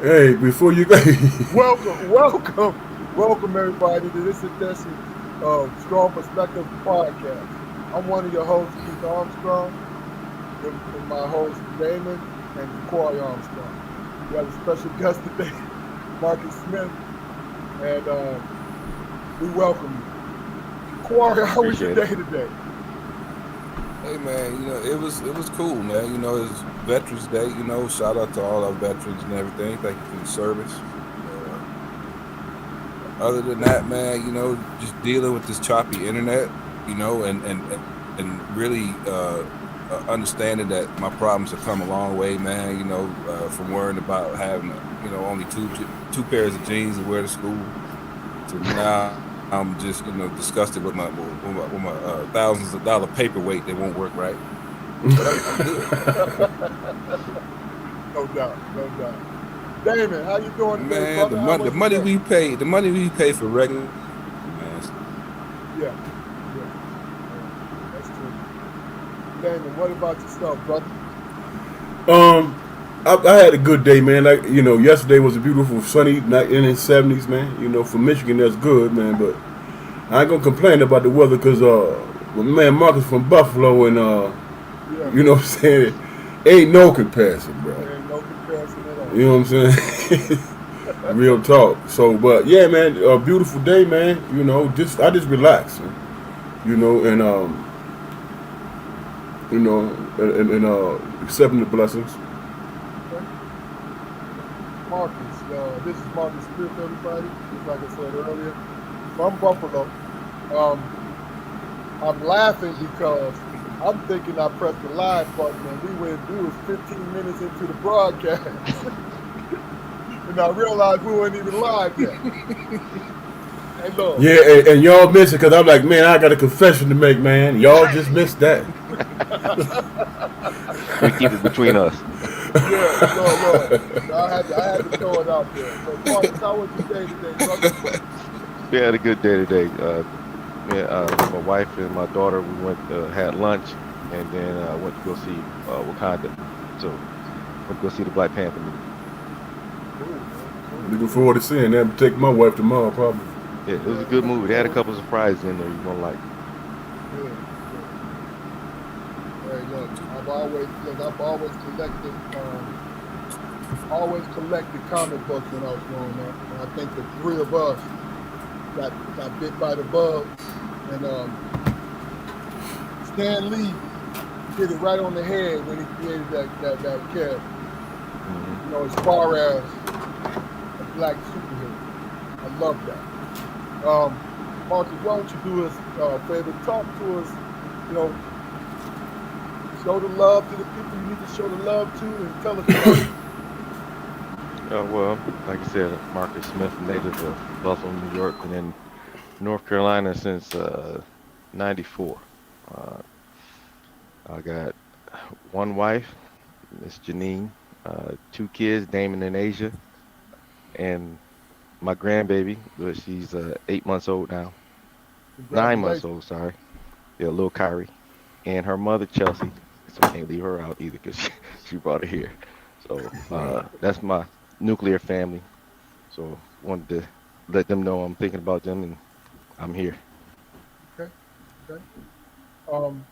Hey, before you go, Welcome everybody to this edition of Strong Perspective Podcast. I'm one of your hosts, Keith Armstrong, with my hosts Damon and Corey Armstrong. We have a special guest today, Marcus Smith, and we welcome you. Corey, how was your Appreciate it. day today? Hey man, it was cool, man. It's Veterans Day. Shout out to all our veterans and everything. Thank you for your service. Other than that, man, just dealing with this choppy internet, and really understanding that my problems have come a long way, man. From worrying about having only two pairs of jeans to wear to school to now I'm just disgusted with my thousands of dollar paperweight that won't work right. But I'm good. No doubt, no doubt. Damon, how you doing today, Man, brother? How was your day? the money we pay for regular, man. Yeah, yeah, that's true. Damon, what about yourself, brother? um, I had a good day, man. Like yesterday was a beautiful sunny night in the 70s, man. For Michigan, that's good, man. But I ain't gonna complain about the weather because my man Marcus from Buffalo and Yeah, what I'm saying, ain't no comparison, bro. there ain't no comparison at all. You know what I'm saying? Real talk. So, but yeah, man, a beautiful day, man. Just I just relax, and accepting the blessings. Okay. Marcus, this is Marcus Smith, everybody. Just like I said earlier, from Buffalo. Um, I'm laughing because I'm thinking I pressed the live button and we was 15 minutes into the broadcast, and I realized we weren't even live yet. Hey, look, Yeah, and y'all missed it because I'm like, man, I got a confession to make, man. Y'all just missed that. We keep it between us. yeah, look. I had to throw it out there. So, Marcus, how was your day today, brother? We had a good day today. Me, my wife and my daughter, we went had lunch, and then went to go see Wakanda. So went to go see the Black Panther movie. Cool, man. Cool. Looking forward to seeing that. Take my wife tomorrow, probably. Yeah, it was a Yeah, good looking movie. They had a forward. couple of surprises in there you're gonna like. Good, good. Hey, look, always collected comic books when I was growing up. And I think the three of us got bit by the bug, and Stan Lee hit it right on the head when he created that character. Hmm. As far as a black superhero, I love that. Marcus, why don't you do us a favor? Talk to us. You know, show the love to the people you need to show the love to, and tell us about you. Well, like I said, Marcus Smith, native of Buffalo, New York, been in North Carolina since '94. Uh, I got one wife, Miss Janine, two kids, Damon and Asia, and my grandbaby, she's 8 months old now, 9 months Congratulations. old, sorry. Yeah, little Kyrie, and her mother Chelsea. So can't leave her out either because she brought her here. So Wow. that's my nuclear family. So wanted to let them know I'm thinking about them and I'm here. Okay, okay. Um,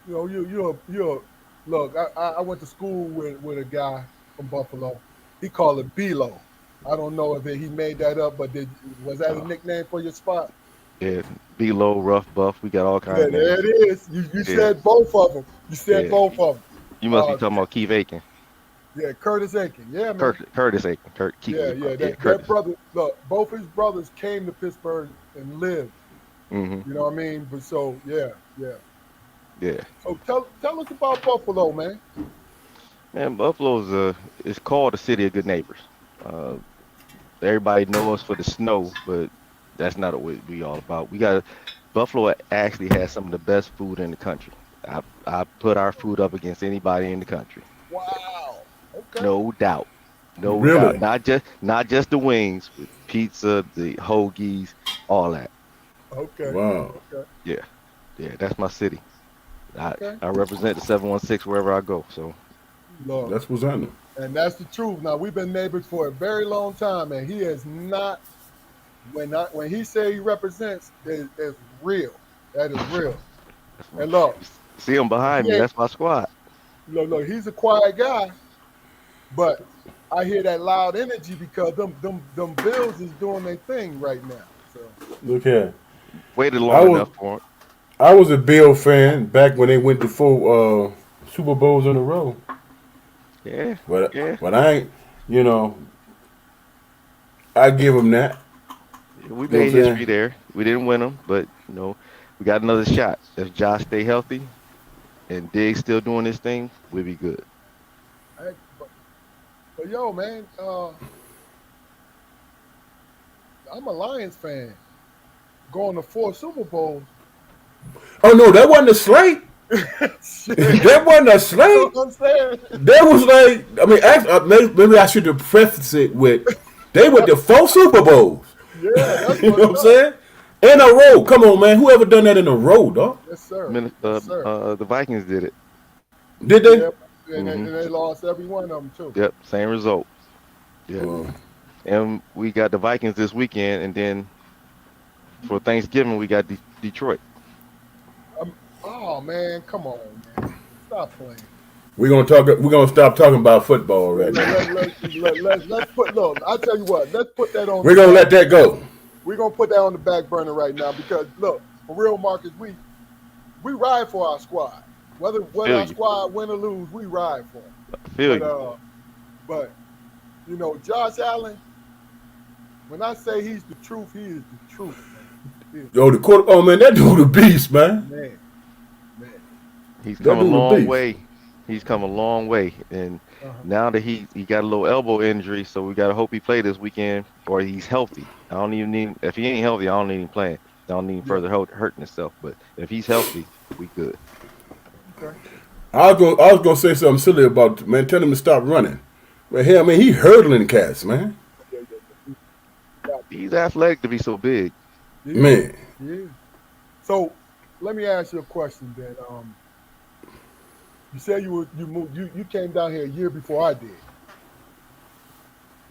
you're look. I went to school with a guy from Buffalo. He called it Bilo. I don't know if he made that up, but was that a Uh, nickname for your spot? yeah, be low, rough, buff. We got all kind Yeah, of there names. it is. You Yeah, said both of them. You said yeah. both of them. You must be Uh, talking about Keith Aiken. yeah, Curtis Aiken. Yeah, man. Curtis Aiken. Keith Yeah, was yeah. yeah, That Curtis. brother. Look, both his brothers came to Pittsburgh and lived. Hmm. You know what I mean? But so yeah, yeah. Yeah. So tell us about Buffalo, man. Man, Buffalo's it's called the city of good neighbors. Uh, everybody know us for the snow, but that's not what we all about. We got Buffalo actually has some of the best food in the country. I put our food up against anybody in the country. Wow. Okay. No doubt. No doubt. Really? Not just the wings, but pizza, the hoagies, all that. Okay. Wow. Okay. Yeah. Yeah, that's my city. I Okay. I represent the 716 wherever I go. So Look, That's what's happening. and that's the truth. Now we've been neighbors for a very long time, and he is not when he say he represents is real. That is real. That's my, And look, see him behind he me. ain't That's my squad. look, he's a quiet guy, but I hear that loud energy because them Bills is doing their thing right now. So Look here. Waited I long was enough for him. I was a Bill fan back when they went to 4 Super Bowls in a row. Yeah, But yeah. but I ain't, you know, I give them that. We You know what I'm made history saying? there. We didn't win them, but we got another shot. If Josh stay healthy and Diggs still doing this thing, we'll be good. I, but yo, man, I'm a Lions fan. Going to 4 Super Bowls. Oh no, that wasn't a slate. Shit, That wasn't a you know slate. what I'm saying? That was like, I mean, maybe I should have prefaced it with, they went to 4 Super Bowls. Yeah, that's You know what's what I'm up. saying? In a row. Come on, man. Whoever done that in a row, dog? Yes, sir. Yes, sir. The Vikings did it. Did they? Yeah, and Hmm. they lost every one of them too. Yep, same result. Yep. Uh, And we got the Vikings this weekend, and then for Thanksgiving we got Detroit. Oh man, come on, man, stop playing. we're gonna talk. We're gonna stop talking about football Let, right let, now. let, let's put look. I tell you what, let's put that on the We're gonna back. let that go. We're gonna put that on the back burner right now because look, for real, Marcus, we ride for our squad. Whether Feel our you. squad win or lose, we ride for them. Feel But you. but Josh Allen, when I say he's the truth, he is the truth, man. He is Yo, the quarter. Oh man, that dude a beast, man. man, man. He's That come a dude a long beast. way. He's come a long way, and Uh-huh. now that he got a little elbow injury, so we gotta hope he play this weekend or he's healthy. I don't even need if he ain't healthy, I don't need him playing. I don't need him Yeah. further hurting himself. But if he's healthy, we good. Okay. I was gonna say something silly about man. Tell him to stop running. But hell, man, he hurdling cats, man. Yeah, yeah, yeah. Got He's athletic to be so big. yeah, Man, yeah. So let me ask you a question then. You said you moved you came down here a year before I did,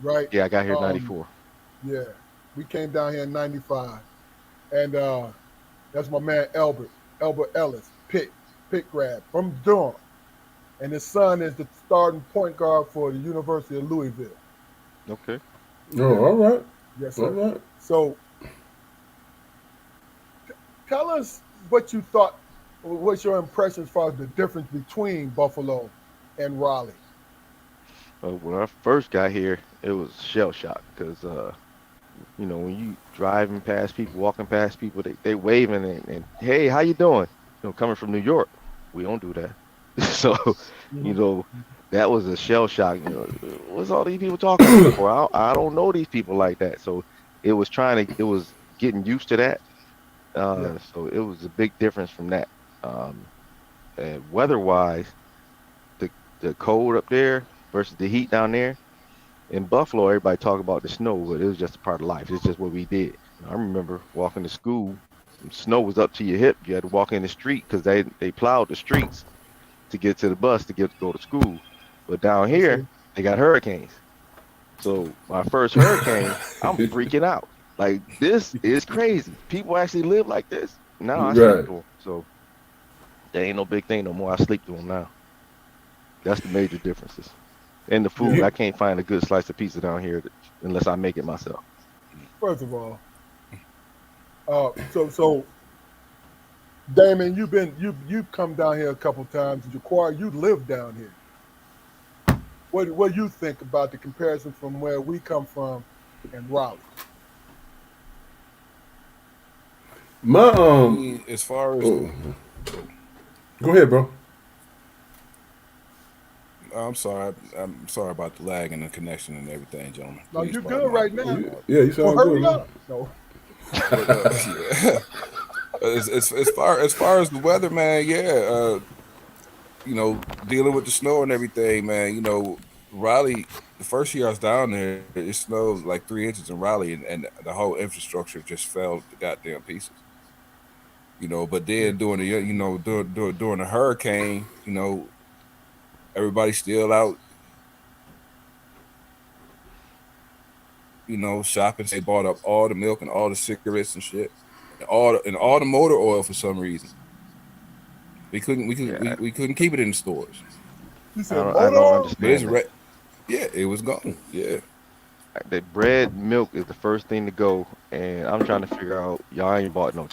right? Yeah, I got here in Um, '94. yeah, we came down here in '95, and that's my man Albert Ellis, pick grab from Durham, and his son is the starting point guard for the University of Louisville. Okay. oh, Yeah, all right, yes, all sir. right. So tell us what you thought. What's your impression as far as the difference between Buffalo and Raleigh? When I first got here, it was shell shock because when you driving past people, walking past people, they waving and hey, how you doing? Coming from New York, we don't do that. So, you Hmm. know, that was a shell shock. What's all these people talking to me for? I don't know these people like that. So it was getting used to that. Yeah. So it was a big difference from that. Um, and weather-wise, the the cold up there versus the heat down there. In Buffalo, everybody talk about the snow, but it was just a part of life. It's just what we did. I remember walking to school, and snow was up to your hip. You had to walk in the street because they plowed the streets to get to the bus to get to go to school. But down I see. here, they got hurricanes. So my first hurricane, I'm freaking out. Like this is crazy. People actually live like this. Now I sleep Right. through them. So there ain't no big thing no more. I sleep through them now. That's the major differences. And the food, Yeah. I can't find a good slice of pizza down here unless I make it myself. First of all, so Damon, you've come down here a couple times. Jaqua, you live down here. What do you think about the comparison from where we come from and Raleigh? My I mean, as far as oh, go ahead, bro. I'm sorry, I'm sorry about the lag and the connection and everything, gentlemen. No, Please you're pardon good my right now. Yeah, you Well, sound good, hurry man. up. No. but yeah. As far as the weather, man, yeah, dealing with the snow and everything, man. Raleigh. The first year I was down there, it snowed like 3 inches in Raleigh, and the whole infrastructure just fell to goddamn pieces. But Yeah. then during the hurricane, Everybody's still out, shopping. They bought up all the milk and all the cigarettes and shit, and all the motor oil for some reason. Yeah, We couldn't keep it in the stores, You I said don't I don't motor? but it's understand that. yeah, it was gone. Yeah, The bread milk is the first thing to go, and I'm trying to figure out y'all ain't bought no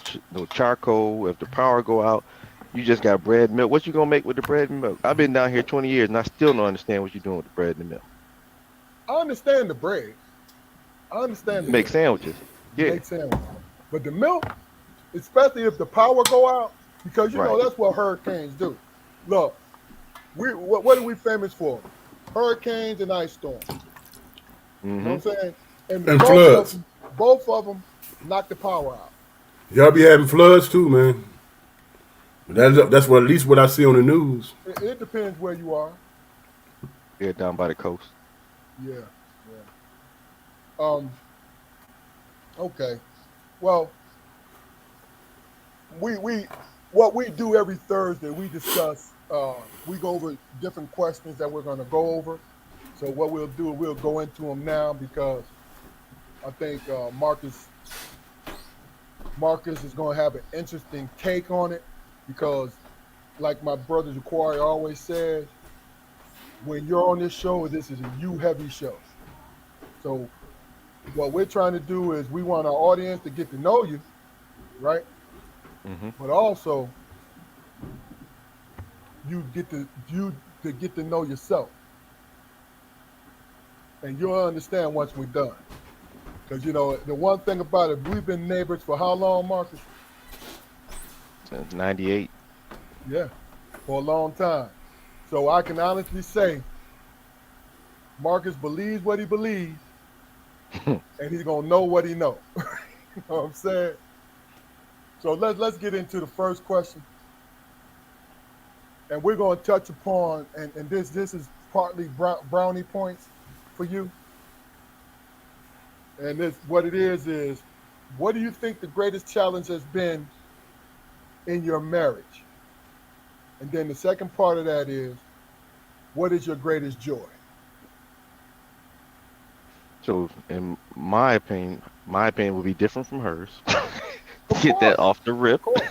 charcoal. If the power go out, you just got bread milk. What you gonna make with the bread and milk? I've been down here 20 years and I still don't understand what you're doing with the bread and the milk. I understand the bread. I understand the yeah, Make bread. sandwiches. Yeah, Make sandwiches. But the milk, especially if the power go out, because you right. know that's what hurricanes do. Look, what are we famous for? Hurricanes and ice storms. You know Mm-hmm. what I'm saying? And And floods. both of them knock the power out. Y'all be having floods too, man. That's what at least what I see on the news. It depends where you are. Yeah, down by the coast. Yeah, yeah. Okay. Well, we what we do every Thursday, we discuss. We go over different questions that we're going to go over. So what we'll do, we'll go into them now because I think Marcus is going to have an interesting take on it because, like my brother Jaquari always says, when you're on this show, this is a you heavy show. So what we're trying to do is we want our audience to get to know you, right? Mm-hmm. But also you to get to know yourself, and you'll understand once we're done. Because you know the one thing about it, we've been neighbors for how long, Marcus? Since '98. Yeah, for a long time. So I can honestly say Marcus believes what he believes, and he's gonna know what he know. You know what I'm saying? So let's get into the first question, and we're gonna touch upon and this is partly brownie points for you, and this what it is what do you think the greatest challenge has been in your marriage? And then the second part of that is what is your greatest joy? So, in my opinion would be different from hers. Of Get that course, off the of rip. course.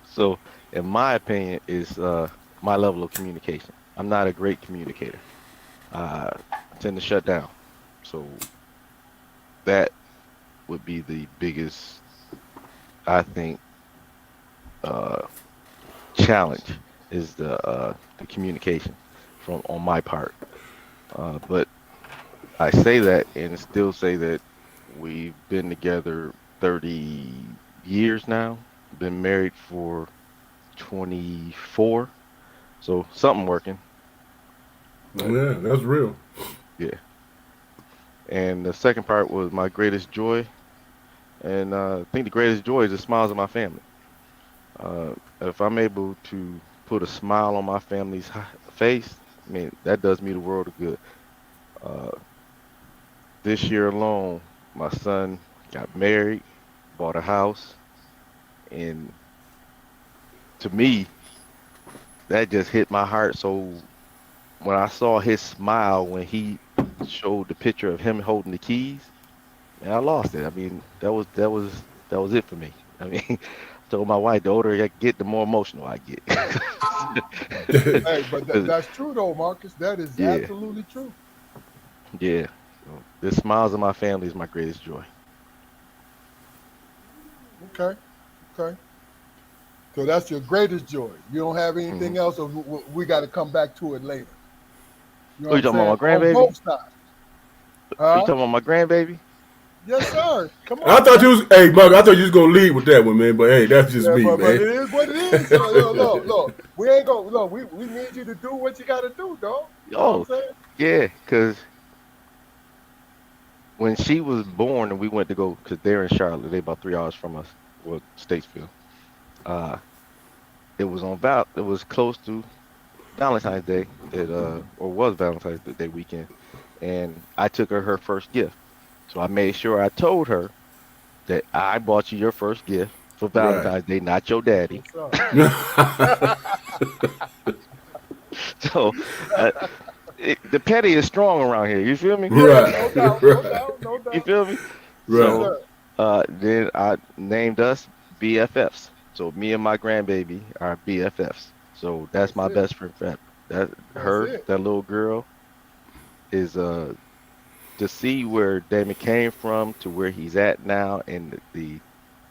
So, in my opinion, is my level of communication. I'm not a great communicator. I tend to shut down. So that would be the biggest, I think, uh, challenge is the communication from on my part. But I say that and still say that we've been together 30 years now. Been married for 24. So something working. But Yeah, that's real. yeah. And the second part was my greatest joy. And I think the greatest joy is the smiles of my family. If I'm able to put a smile on my family's face, I mean, that does me the world of good. Uh, this year alone, my son got married, bought a house, and to me, that just hit my heart. So when I saw his smile when he showed the picture of him holding the keys, man, I lost it. I mean, that was it for me. I mean, I told my wife, the older I get, the more emotional I get. Hey, but 'Cause, that's true though, Marcus. That is yeah, absolutely true. yeah. So the smiles of my family is my greatest joy. Okay, okay. So that's your greatest joy. You don't have Hmm. anything else, or we got to come back to it later. You know Oh, what you I'm talking about saying? my On grandbaby? both sides. Are you Huh? talking about my grandbaby? Yes, sir. Come I on, thought man. you was, hey, Mark, I thought you was gonna lead with that one, man. But hey, that's just Yeah, me, but man. it is what it is. Look. We ain't gonna look. We need you to do what you got to do, dog. You know what I'm Oh, saying? yeah, because when she was born and we went to go, because they're in Charlotte, they about 3 hours from us, well, Statesville. Uh, it was close to Valentine's Day, or was Valentine's Day weekend, and I took her first gift. So I made sure I told her that I bought you your first gift for Right. Valentine's Day, not your daddy. Yes, sir. So uh, the petty is strong around here. You feel me? Yeah, no Right, doubt, no right, doubt, no You doubt. feel me? Yes, right. So sir. then I named us BFFs. So me and my grandbaby are BFFs. So that's That's my it. best friend forever. That That's her, it. that little girl is to see where Damon came from to where he's at now and the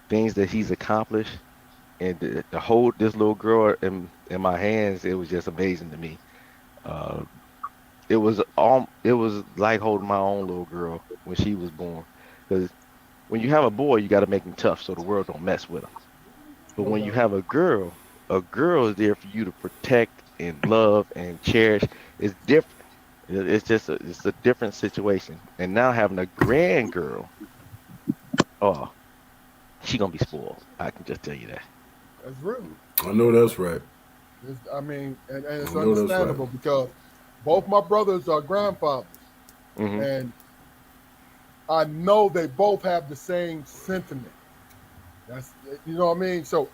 things that he's accomplished and to hold this little girl in my hands, it was just amazing to me. Uh, it was like holding my own little girl when she was born. Because when you have a boy, you got to make him tough so the world don't mess with him. But No when you doubt. have a girl is there for you to protect and love and cherish. It's different. It's just it's a different situation. And now having a grand girl, oh, she gonna be spoiled. I can just tell you that. That's real. I know that's right. I mean, and I it's know that's right. understandable because both my brothers are grandfathers, Hmm. and I know they both have the same sentiment. That's you know what I mean. So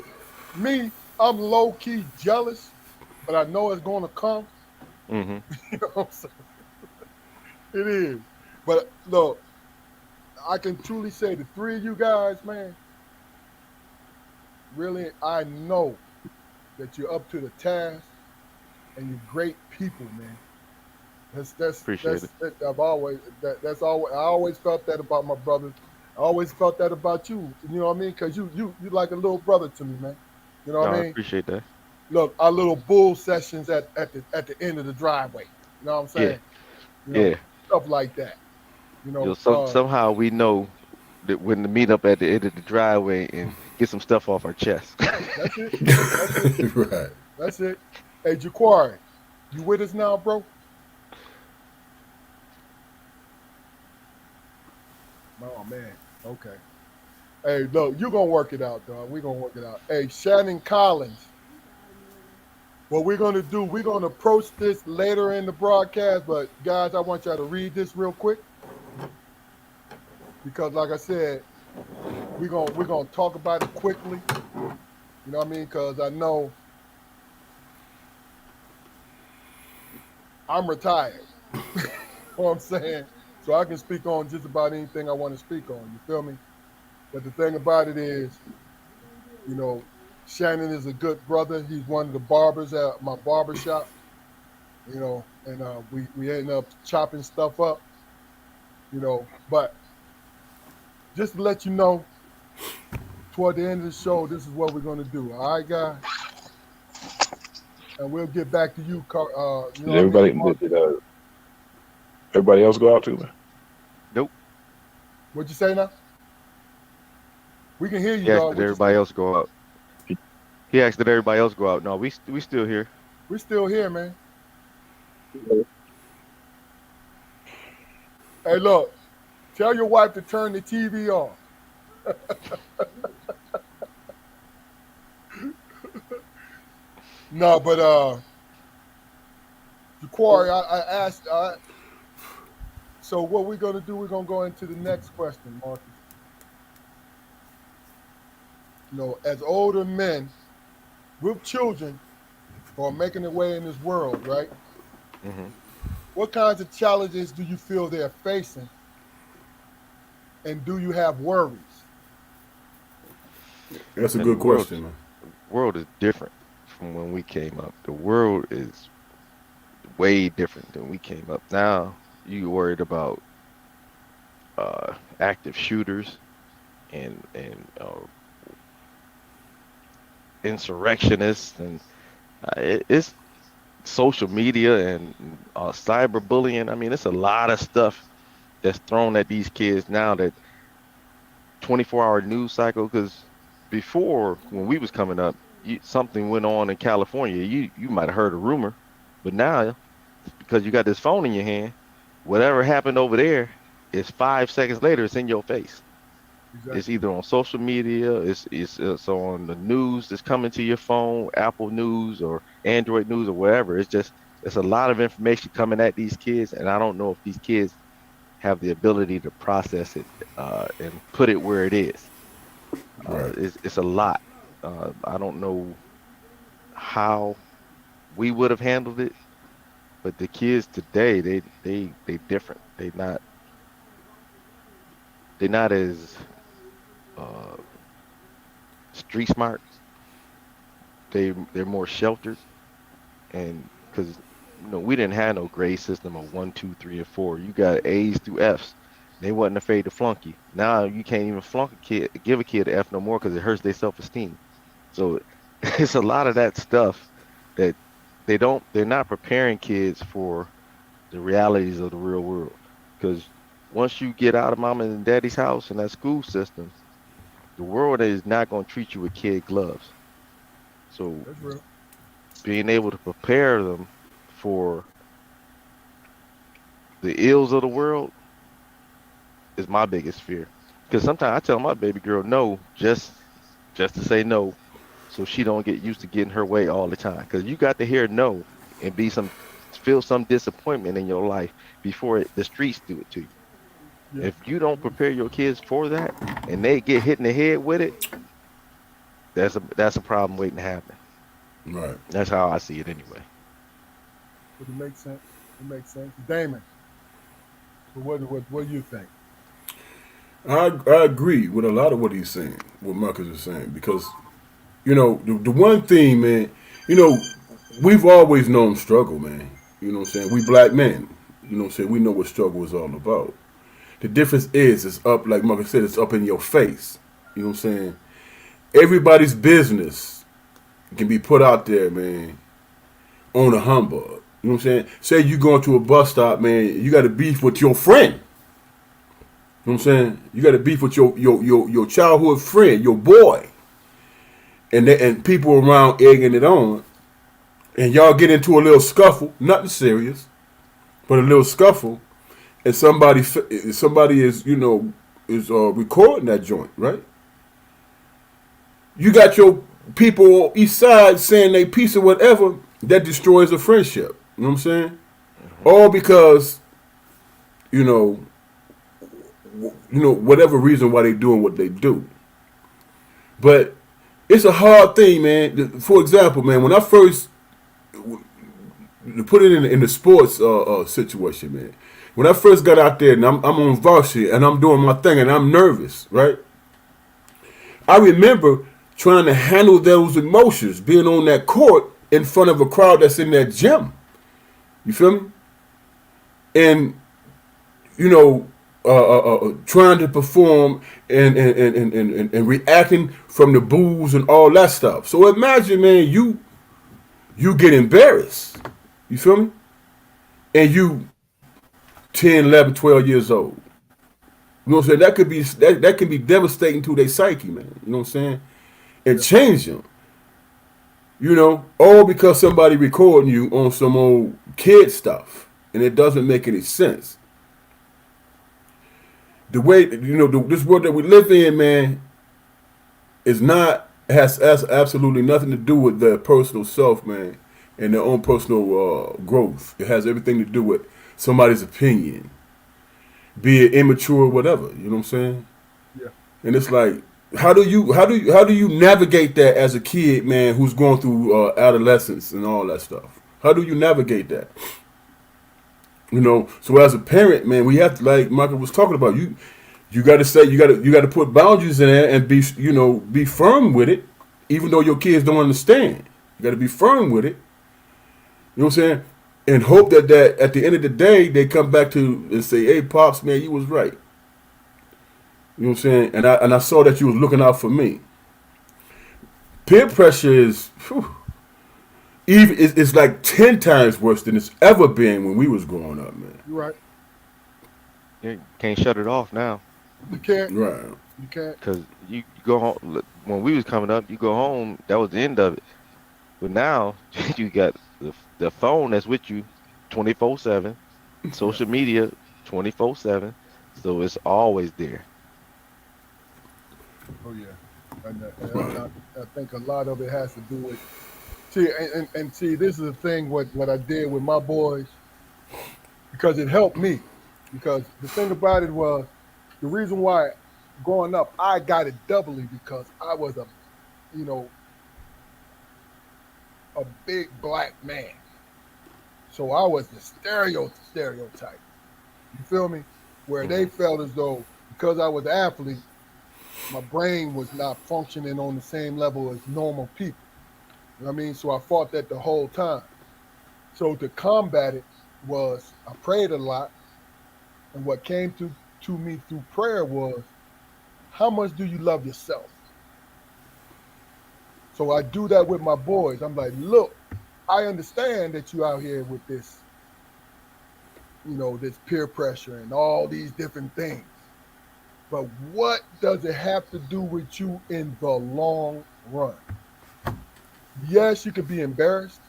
me, I'm low key jealous, but I know it's going to come. Hmm. You know what I'm saying? It is. But look, I can truly say the three of you guys, man, really, I know that you're up to the task and you're great people, man. Appreciate it. I've always that's always I always felt that about my brothers. I always felt that about you. You know what I mean? Because you like a little brother to me, man. You know No, what I I mean? appreciate that. Look, our little bull sessions at the end of the driveway. You know what I'm Yeah, saying? You know, yeah. stuff like that. You You know, know, somehow we know that when to meet up at the end of the driveway and get some stuff off our chest. that's it. That's it. Right. That's it. Hey, Jaquari, you with us now, bro? Oh man. Okay. Hey, look, you gonna work it out, dog. We gonna work it out. Hey, Shannon Collins. What we're gonna do, we're gonna approach this later in the broadcast, but guys, I want y'all to read this real quick because, like I said, we're gonna talk about it quickly. You know what I mean? Because I know I'm retired. You know what I'm saying? So I can speak on just about anything I want to speak on. You feel me? But the thing about it is, you know, Shannon is a good brother. He's one of the barbers at my barber shop. You know, and we end up chopping stuff up. You know, but just to let you know, toward the end of the show, this is what we're gonna do. All right, guys, and we'll get back to you. You know Did what I mean, everybody Mark? everybody else go out too, man? Nope. What'd you say now? We can hear you, He asked dog. that What you everybody say? else go out. He asked that everybody else go out. No, we still here. We're still here, man. Hey, look, tell your wife to turn the TV off. No, but Jaquari, I asked. So what we're gonna do? We're gonna go into the next question, Marcus. You know, as older men with children who are making their way in this world, right? Hmm. What kinds of challenges do you feel they're facing, and do you have worries? That's a And good question, man. the world is different from when we came up. The world is way different than we came up. Now you worried about active shooters and insurrectionists and it's social media and cyberbullying. I mean, it's a lot of stuff that's thrown at these kids now that 24-hour news cycle. Because before, when we was coming up, something went on in California, you might have heard a rumor, but now because you got this phone in your hand, whatever happened over there is 5 seconds later, it's in your face. It's Exactly. either on social media, it's on the news that's coming to your phone, Apple News or Android News or whatever. It's a lot of information coming at these kids, and I don't know if these kids have the ability to process it and put it where it is. Right. It's a lot. I don't know how. we would have handled it. But the kids today, they different. They not as uh, street smart. They're more sheltered, and because we didn't have no grade system of 1, 2, 3, and 4. You got A's through F's. They wasn't afraid to flunk you. Now you can't even flunk a kid, give a kid an F no more because it hurts their self-esteem. So it's a lot of that stuff that they're not preparing kids for the realities of the real world. Because once you get out of mama and daddy's house and that school system, the world is not going to treat you with kid gloves. So That's real. being able to prepare them for the ills of the world is my biggest fear. Because sometimes I tell my baby girl no, just to say no, so she don't get used to getting her way all the time. Because you got to hear no and feel some disappointment in your life before the streets do it to you. Yeah. If you don't prepare your kids for that and they get hit in the head with it, that's a problem waiting to happen. Right. That's how I see it anyway. But it makes sense. It makes sense. Damon, so what do you think? I agree with a lot of what he's saying, what Marcus is saying, because the one thing, man, you know, we've always known struggle, man. You know what I'm saying? We black men, you know what I'm saying? We know what struggle is all about. The difference is, it's up, like Marcus said, it's up in your face. You know what I'm saying? Everybody's business can be put out there, man, on a humbug. You know what I'm saying? Say you going to a bus stop, man, you got to beef with your friend. You know what I'm saying? You got to beef with your childhood friend, your boy, and people around egging it on, and y'all get into a little scuffle, nothing serious, but a little scuffle, and somebody is recording that joint, right? You got your people on each side saying they piece or whatever that destroys a friendship. You know what I'm saying? Hmm. All because you know whatever reason why they doing what they do. But it's a hard thing, man. For example, man, when I first to put it in the sports situation, man. When I first got out there and I'm on varsity and I'm doing my thing and I'm nervous, right? I remember trying to handle those emotions, being on that court in front of a crowd that's in that gym. You feel me? And you know, trying to perform and reacting from the boos and all that stuff. So imagine, man, you get embarrassed. You feel me? And you 10, 11, 12 years old. You know what I'm saying? That can be devastating to their psyche, man. You know what I'm saying? And Yeah. change them. All because somebody recording you on some old kid stuff, and it doesn't make any sense. The way this world that we live in, man, is not has absolutely nothing to do with their personal self, man, and their own personal growth. It has everything to do with somebody's opinion, be it immature or whatever. You know what I'm saying? Yeah. And it's like, how do you navigate that as a kid, man, who's going through adolescence and all that stuff? How do you navigate that? So as a parent, man, we have to, like Michael was talking about, you got to say, you got to put boundaries in there and be firm with it, even though your kids don't understand. You got to be firm with it. You know what I'm saying? And hope that at the end of the day they come back to and say, "Hey, pops, man, you was right." You know what I'm saying? And I saw that you was looking out for me. Peer pressure is even it's like 10 times worse than it's ever been when we was growing up, man. You're right. You can't shut it off now. You can't. Right. You can't. Because you go home. When we was coming up, you go home, that was the end of it. But now you got the phone that's with you 24/7, social media 24/7, so it's always there. Oh yeah. And, Right. I think a lot of it has to do with see and see this is the thing what I did with my boys because it helped me because the thing about it was the reason why growing up I got it doubly because I was a you know a big black man. So I was the stereotype. You feel me? Where they Hmm. felt as though because I was an athlete, my brain was not functioning on the same level as normal people. You know what I mean? So I fought that the whole time. So to combat it was I prayed a lot, and what came to me through prayer was how much do you love yourself? So I do that with my boys. I'm like, look, I understand that you out here with this, this peer pressure and all these different things. But what does it have to do with you in the long run? Yes, you can be embarrassed.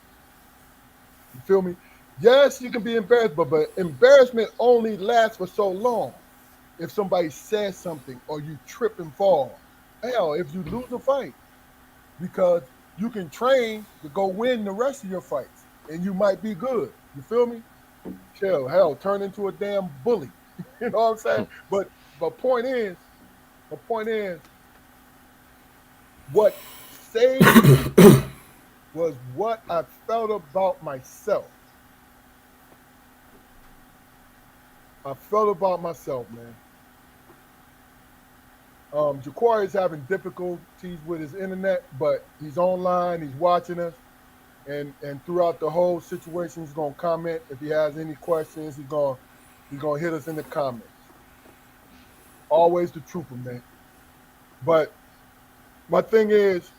You feel me? Yes, you can be embarrassed, but embarrassment only lasts for so long. If somebody says something or you trip and fall, hell, if you lose a fight, because you can train to go win the rest of your fights, and you might be good. You feel me? Hell, turn into a damn bully. You know what I'm saying? But point is, what saved me was what I felt about myself. I felt about myself, man. Jaquari is having difficulties with his internet, but he's online. He's watching us, and throughout the whole situation, he's gonna comment if he has any questions. He's gonna hit us in the comments. Always the trooper, man. But my thing is,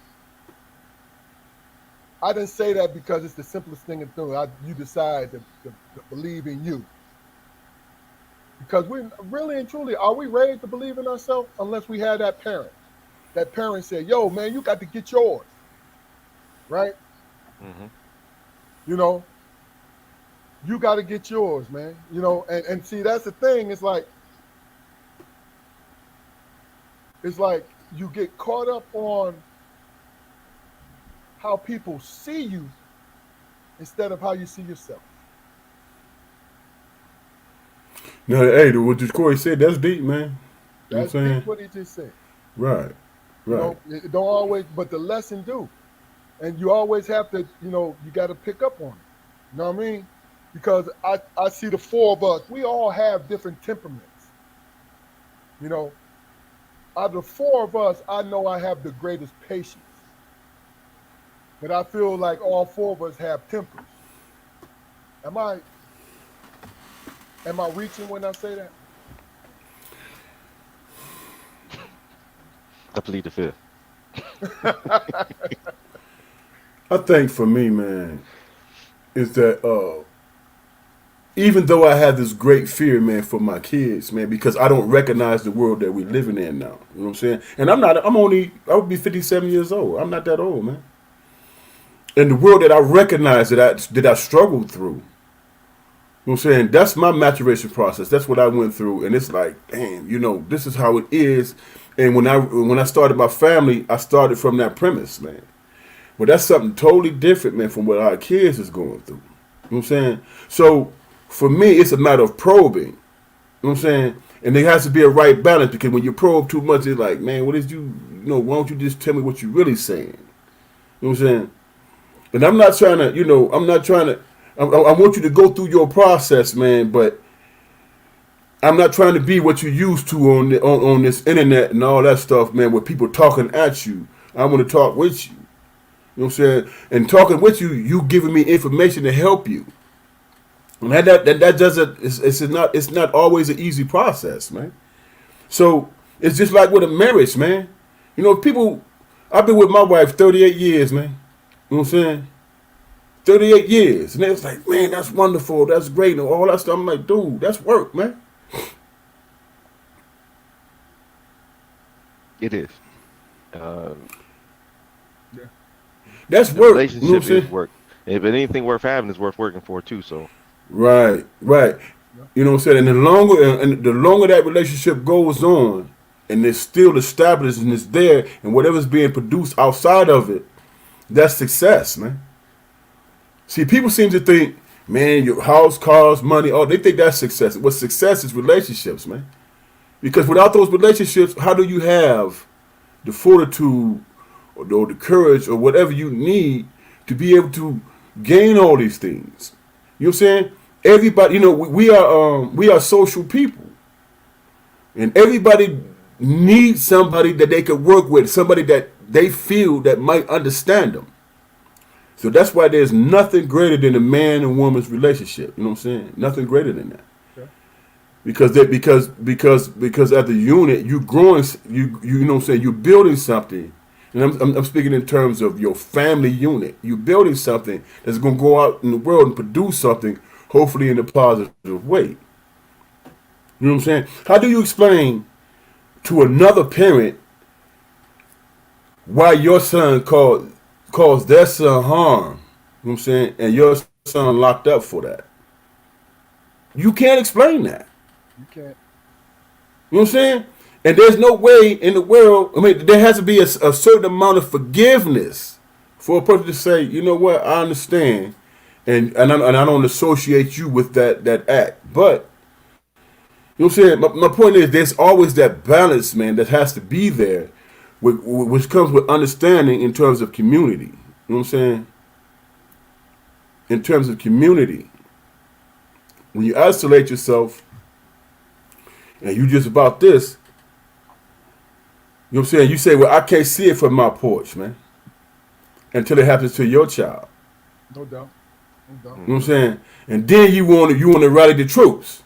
I didn't say that because it's the simplest thing to do. You decide to believe in you. Because we really and truly, are we ready to believe in ourselves unless we had that parent? That parent said, yo, man, you got to get yours, right? Hmm. You know, you got to get yours, man. And see, that's the thing. It's like you get caught up on how people see you instead of how you see yourself. Now, hey, what Corey said, that's deep, man. You know what I'm That's deep saying? what he just said. Right, right. It don't always, but the lesson do. And you always have to, you got to pick up on it. You know what I mean? Because I see the four of us, we all have different temperaments. You know, out of the four of us, I know I have the greatest patience. But I feel like all four of us have tempers. Am I am I reaching when I say that? I plead the fifth. I think for me, man, is that even though I have this great fear, man, for my kids, man, because I don't recognize the world that we're living in now. You know what I'm saying? And I would be 57 years old. I'm not that old, man. And the world that I recognize that I struggled through. You know what I'm saying? That's my maturation process. That's what I went through. And it's like, damn, this is how it is. And when I started my family, I started from that premise, man. But that's something totally different, man, from what our kids is going through. You know what I'm saying? So for me, it's a matter of probing. You know what I'm saying? And there has to be a right balance because when you probe too much, it's like, man, what is why don't you just tell me what you're really saying? You know what I'm saying? And I'm not trying to, I want you to go through your process, man, but I'm not trying to be what you used to on this internet and all that stuff, man, with people talking at you. I want to talk with you. You know what I'm saying? And talking with you, you giving me information to help you. And that doesn't it's not always an easy process, man. So it's just like with a marriage, man. People I've been with my wife 38 years, man. You know what I'm saying? 38 years. And they was like, man, that's wonderful, that's great, and all that stuff. I'm like, dude, that's work, man. It is. Uh, Yeah. That's the work. You know what relationship I'm is saying? work. If anything worth having is worth working for too. So Right, right. Yeah. You know what I'm saying? And the longer that relationship goes on, and it's still established and it's there, and whatever's being produced outside of it, that's success, man. See, people seem to think, man, your house, cars, money, they think that's success. What success is relationships, man. Because without those relationships, how do you have the fortitude or the courage or whatever you need to be able to gain all these things. You know what I'm saying? Everybody, we are social people, and everybody needs somebody that they could work with, somebody that they feel that might understand them. So that's why there's nothing greater than a man and woman's relationship. You know what I'm saying? Nothing greater than that. Okay. Because as a unit, you growing, you know what I'm saying, you're building something. And I'm speaking in terms of your family unit. You're building something that's going to go out in the world and produce something, hopefully in a positive way. You know what I'm saying? How do you explain to another parent why your son caused their son harm? You know what I'm saying? And your son locked up for that. You can't explain that. You can't. You know what I'm saying? And there's no way in the world. I mean, there has to be a certain amount of forgiveness for a person to say, you know what, I understand, and I don't associate you with that act. But you know what I'm saying? My point is, there's always that balance, man, that has to be there, which comes with understanding in terms of community. You know what I'm saying? In terms of community, when you isolate yourself and you just about this, you know what I'm saying? You say, well, I can't see it from my porch, man, until it happens to your child. No doubt. No doubt. You know what I'm saying? And then you want to rally the troops.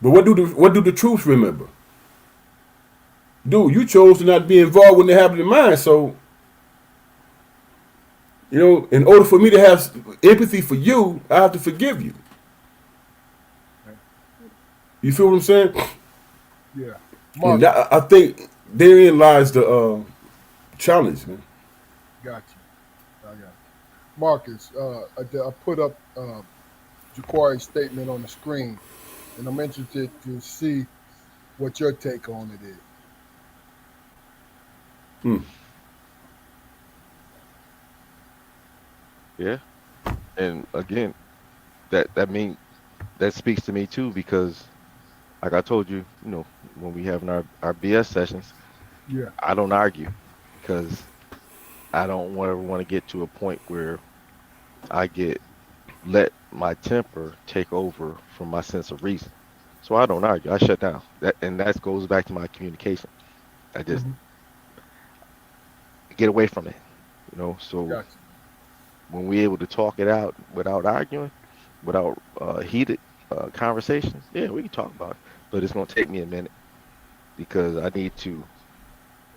But what do the troops remember? Dude, you chose to not be involved when it happened in mine. So, in order for me to have empathy for you, I have to forgive you. You feel what I'm saying? Yeah. And I think therein lies the challenge, man. Got you. I got you. Marcus, I put up Jaquari's statement on the screen, and I'm interested to see what your take on it is. Hmm. Yeah, and again, that speaks to me too because, like I told you, when we having our BS sessions, Yeah. I don't argue because I don't ever want to get to a point where I let my temper take over from my sense of reason. So I don't argue. I shut down. That goes back to my communication. I just Mm-hmm. get away from it. So Got when we're able to talk it out without arguing, without heated conversation, yeah, we can talk about it. But it's gonna take me a minute because I need to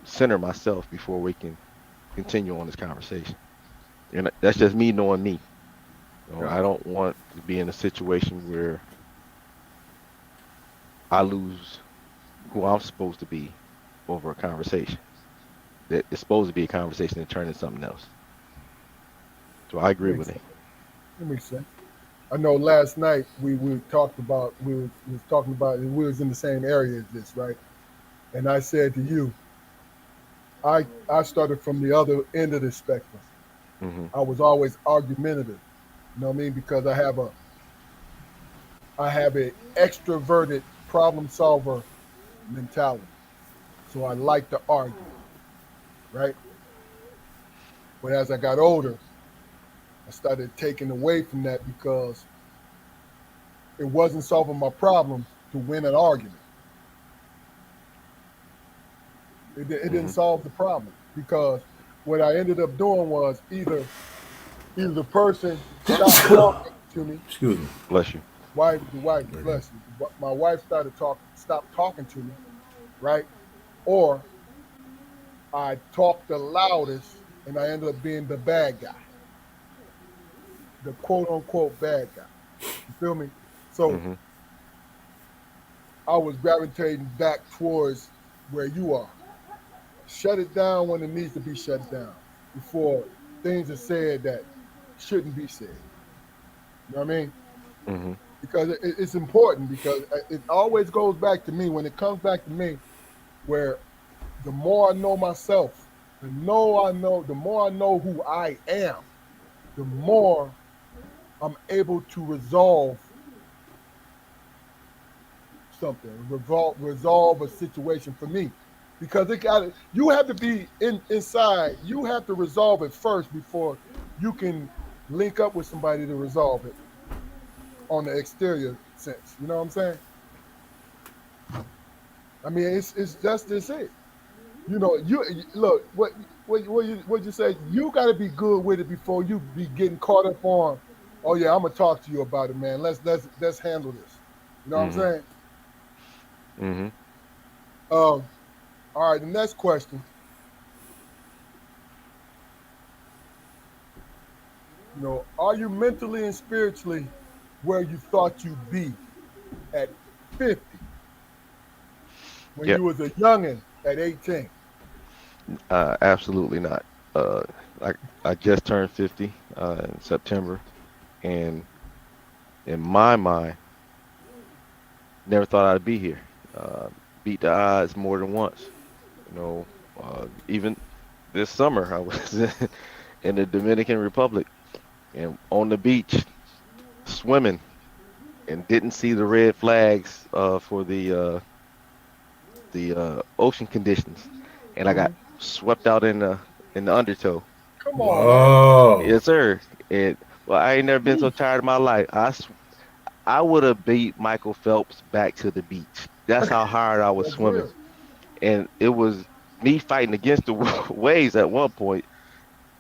center myself before we can continue on this conversation. And that's just me knowing me. you. I don't want to be in a situation where I lose who I'm supposed to be over a conversation that is supposed to be a conversation and turn into something else. So I agree Makes with sense. it. That makes sense. I know last night we talked about we was talking about we was in the same area as this, right? And I said to you, I started from the other end of the spectrum. Hmm. I was always argumentative. You know what I mean? Because I have a extroverted problem solver mentality. So I like to argue, right? But as I got older, I started taking away from that because it wasn't solving my problems to win an argument. It didn't Hmm. solve the problem because what I ended up doing was either the person stopped talking to me, Excuse me. Bless you. the wife, bless you, my wife stopped talking to me, right? Or I talked the loudest and I ended up being the bad guy, the quote unquote bad guy. You feel me? So Hmm. I was gravitating back towards where you are. Shut it down when it needs to be shut down before things are said that shouldn't be said. You know what I mean? Hmm. Because it's important because it always goes back to me when it comes back to me where the more I know myself, the more I know who I am, the more I'm able to resolve something, resolve a situation for me. Because you have to be inside. You have to resolve it first before you can link up with somebody to resolve it on the exterior sense. You know what I'm saying? I mean, it's just this it. You know, look what you say. You got to be good with it before you be getting caught up on. Oh yeah, I'm gonna talk to you about it, man. Let's handle this. You know what I'm Mhm. saying? Mhm. All right. The next question. You know, are you mentally and spiritually where you thought you'd be at 50 when Yep. you was a youngin at 18? Absolutely not. Uh, I I just turned 50 in September, and in my mind, never thought I'd be here. Uh, Beat the odds more than once. You know, even this summer I was in the Dominican Republic and on the beach swimming and didn't see the red flags for the ocean conditions, and I got Hmm. swept out in the undertow. Come on, man. Wow. Yes, sir. And well, I ain't never been so Yeesh. tired in my life. I would have beat Michael Phelps back to the beach. That's how hard I was That's swimming, real. and it was me fighting against the waves at one point,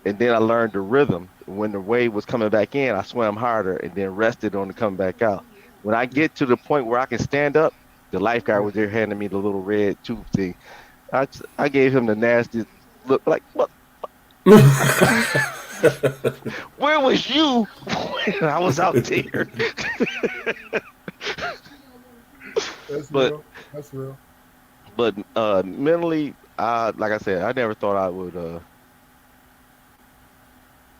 and then I learned the rhythm. When the wave was coming back in, I swam harder and then rested on the coming back out. When I Yeah, get to the point where I can stand up, the lifeguard yeah. was there handing me the little red tube thing. I gave him the nastiest look, like, what? Where was you when I was out there? That's But real. That's real. mentally, like I said, I never thought I would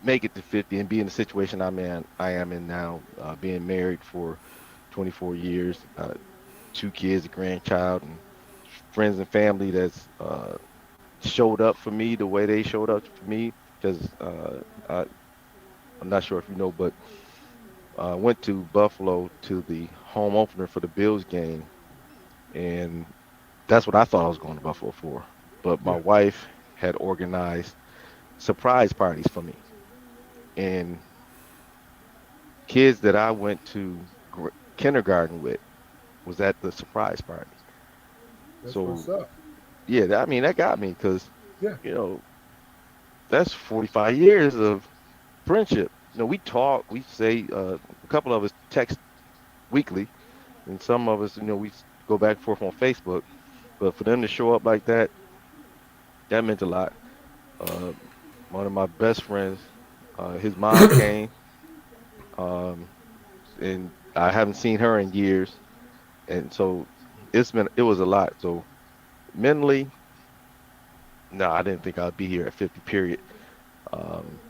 make it to 50 and be in the situation I am in now, being married for 24 years, two kids, a grandchild, and friends and family that's showed up for me the way they showed up for me. Because I'm not sure if you know, but I went to Buffalo to the home opener for the Bills game, and that's what I thought I was going to Buffalo for. But my Yeah. wife had organized surprise parties for me, and kids that I went to kindergarten with was at the surprise party. That's what's So up. yeah, I mean that got me because Yeah. you know that's 45 years of friendship. You know, we talk, we say, a couple of us text weekly, and some of us, we go back and forth on Facebook. But for them to show up like that, that meant a lot. Uh, One of my best friends, his mom came, um, and I haven't seen her in years, and so it was a lot. So mentally, no, I didn't think I'd be here at 50. Period. Um,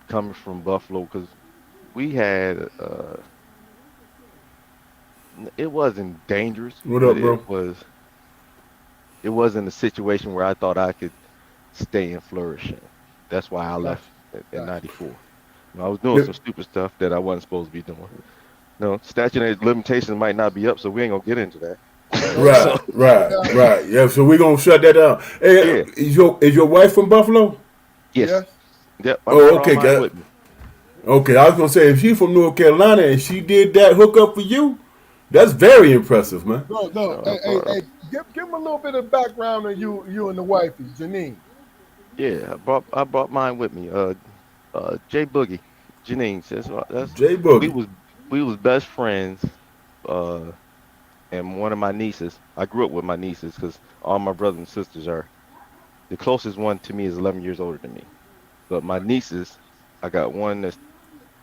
Coming from Buffalo, because we had it wasn't dangerous, What but up, bro? it wasn't a situation where I thought I could stay and flourish in. That's why I Gotcha. left in Gotcha. '94. I was doing Yeah. some stupid stuff that I wasn't supposed to be doing. No, statute of limitations might not be up, so we ain't gonna get into that. No So Right, doubt. No right, doubt. right. Yeah, so we're gonna shut that down. Hey, yeah, is your wife from Buffalo? yes, Yes. yep. I Oh, brought all okay, mine got. with me. Okay, I was gonna say if she's from North Carolina and she did that hookup for you, that's very impressive, man. No, no. No, Hey, hey, hey. Give him a little bit of background on you and the wifey, Janine. yeah, I brought mine with me. Jay Boogie, Janine. That's J we Boogie. was we was best friends. Uh, and one of my nieces. I grew up with my nieces because all my brothers and sisters are. The closest one to me is 11 years older than me. But my nieces, I got one that's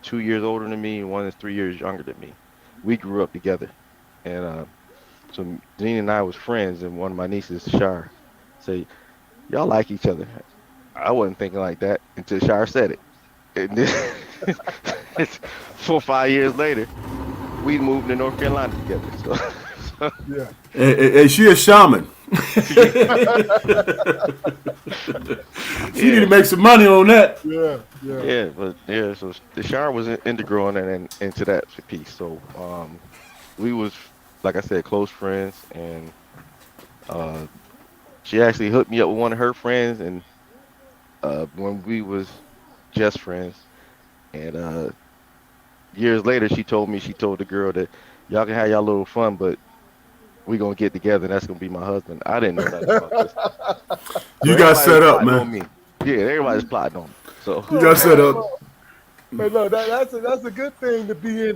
2 years older than me and one that's 3 years younger than me. We grew up together, and so Janine and I was friends. And one of my nieces, Shar, say, "Y'all like each other." I wasn't thinking like that until Shar said it, and then 4 or 5 years later, we moved to North Carolina together. So, so Yeah. And she a shaman. yeah, She need to yeah. make some money on that. Yeah. Yeah. Yeah, but yeah, so the shower was integral and into that piece. So we was, like I said, close friends, and uh, she actually hooked me up with one of her friends, and when we was just friends. And years later, she told the girl that y'all can have y'all little fun, but we gonna get together. And that's gonna be my husband. I didn't know nothing about this. So You got everybody was set up, plotting on man. me. Yeah, everybody's plotting on me. So You got Oh set man, up. look. Hey, look, that's a good thing to be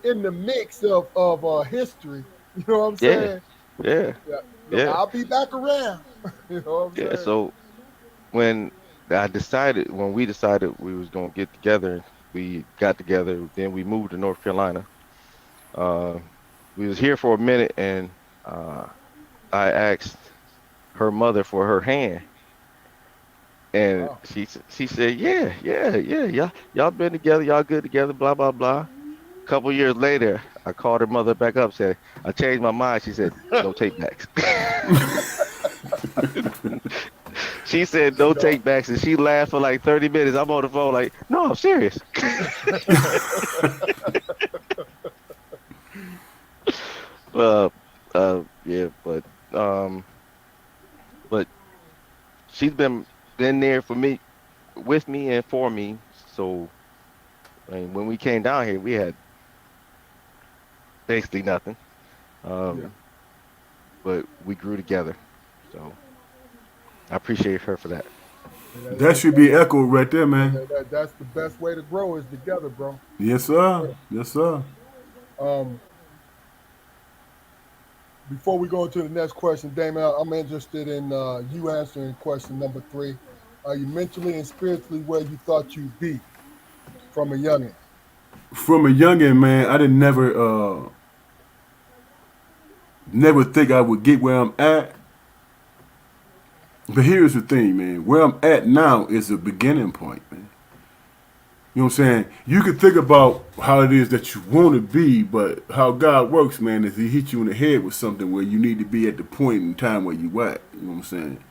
in the mix of history. You know what I'm yeah, saying? yeah, Yeah. Look, yeah, I'll be back around. You know what I'm yeah. saying? So when when we decided we was gonna get together, we got together. Then we moved to North Carolina. Uh, we was here for a minute, and uh, I asked her mother for her hand, and Wow. she said, yeah, y'all been together, y'all good together, blah blah blah. Couple years later, I called her mother back up, said I changed my mind. She said no take backs. She said no No. take backs, and she laughed for like 30 minutes. I'm on the phone like, no, I'm serious. uh, yeah, um, but she's been there for me, with me, and for me. So I mean, when we came down here, we had basically nothing. Yeah. Um, but we grew together. So I appreciate her for that. And That should be echoed right there, man. that's the best way to grow is together, bro. Yes, For sir. real. Yes, sir. Um, Before we go into the next question, Damon, I'm interested in you answering question number 3. Are you mentally and spiritually where you thought you'd be from a youngin'? From a youngin', man, I didn't never think I would get where I'm at. But here's the thing, man. Where I'm at now is a beginning point, man. You know what I'm saying? You can think about how it is that you want to be, but how God works, man, is He hit you in the head with something where you need to be at the point in time where you at. You know what I'm saying?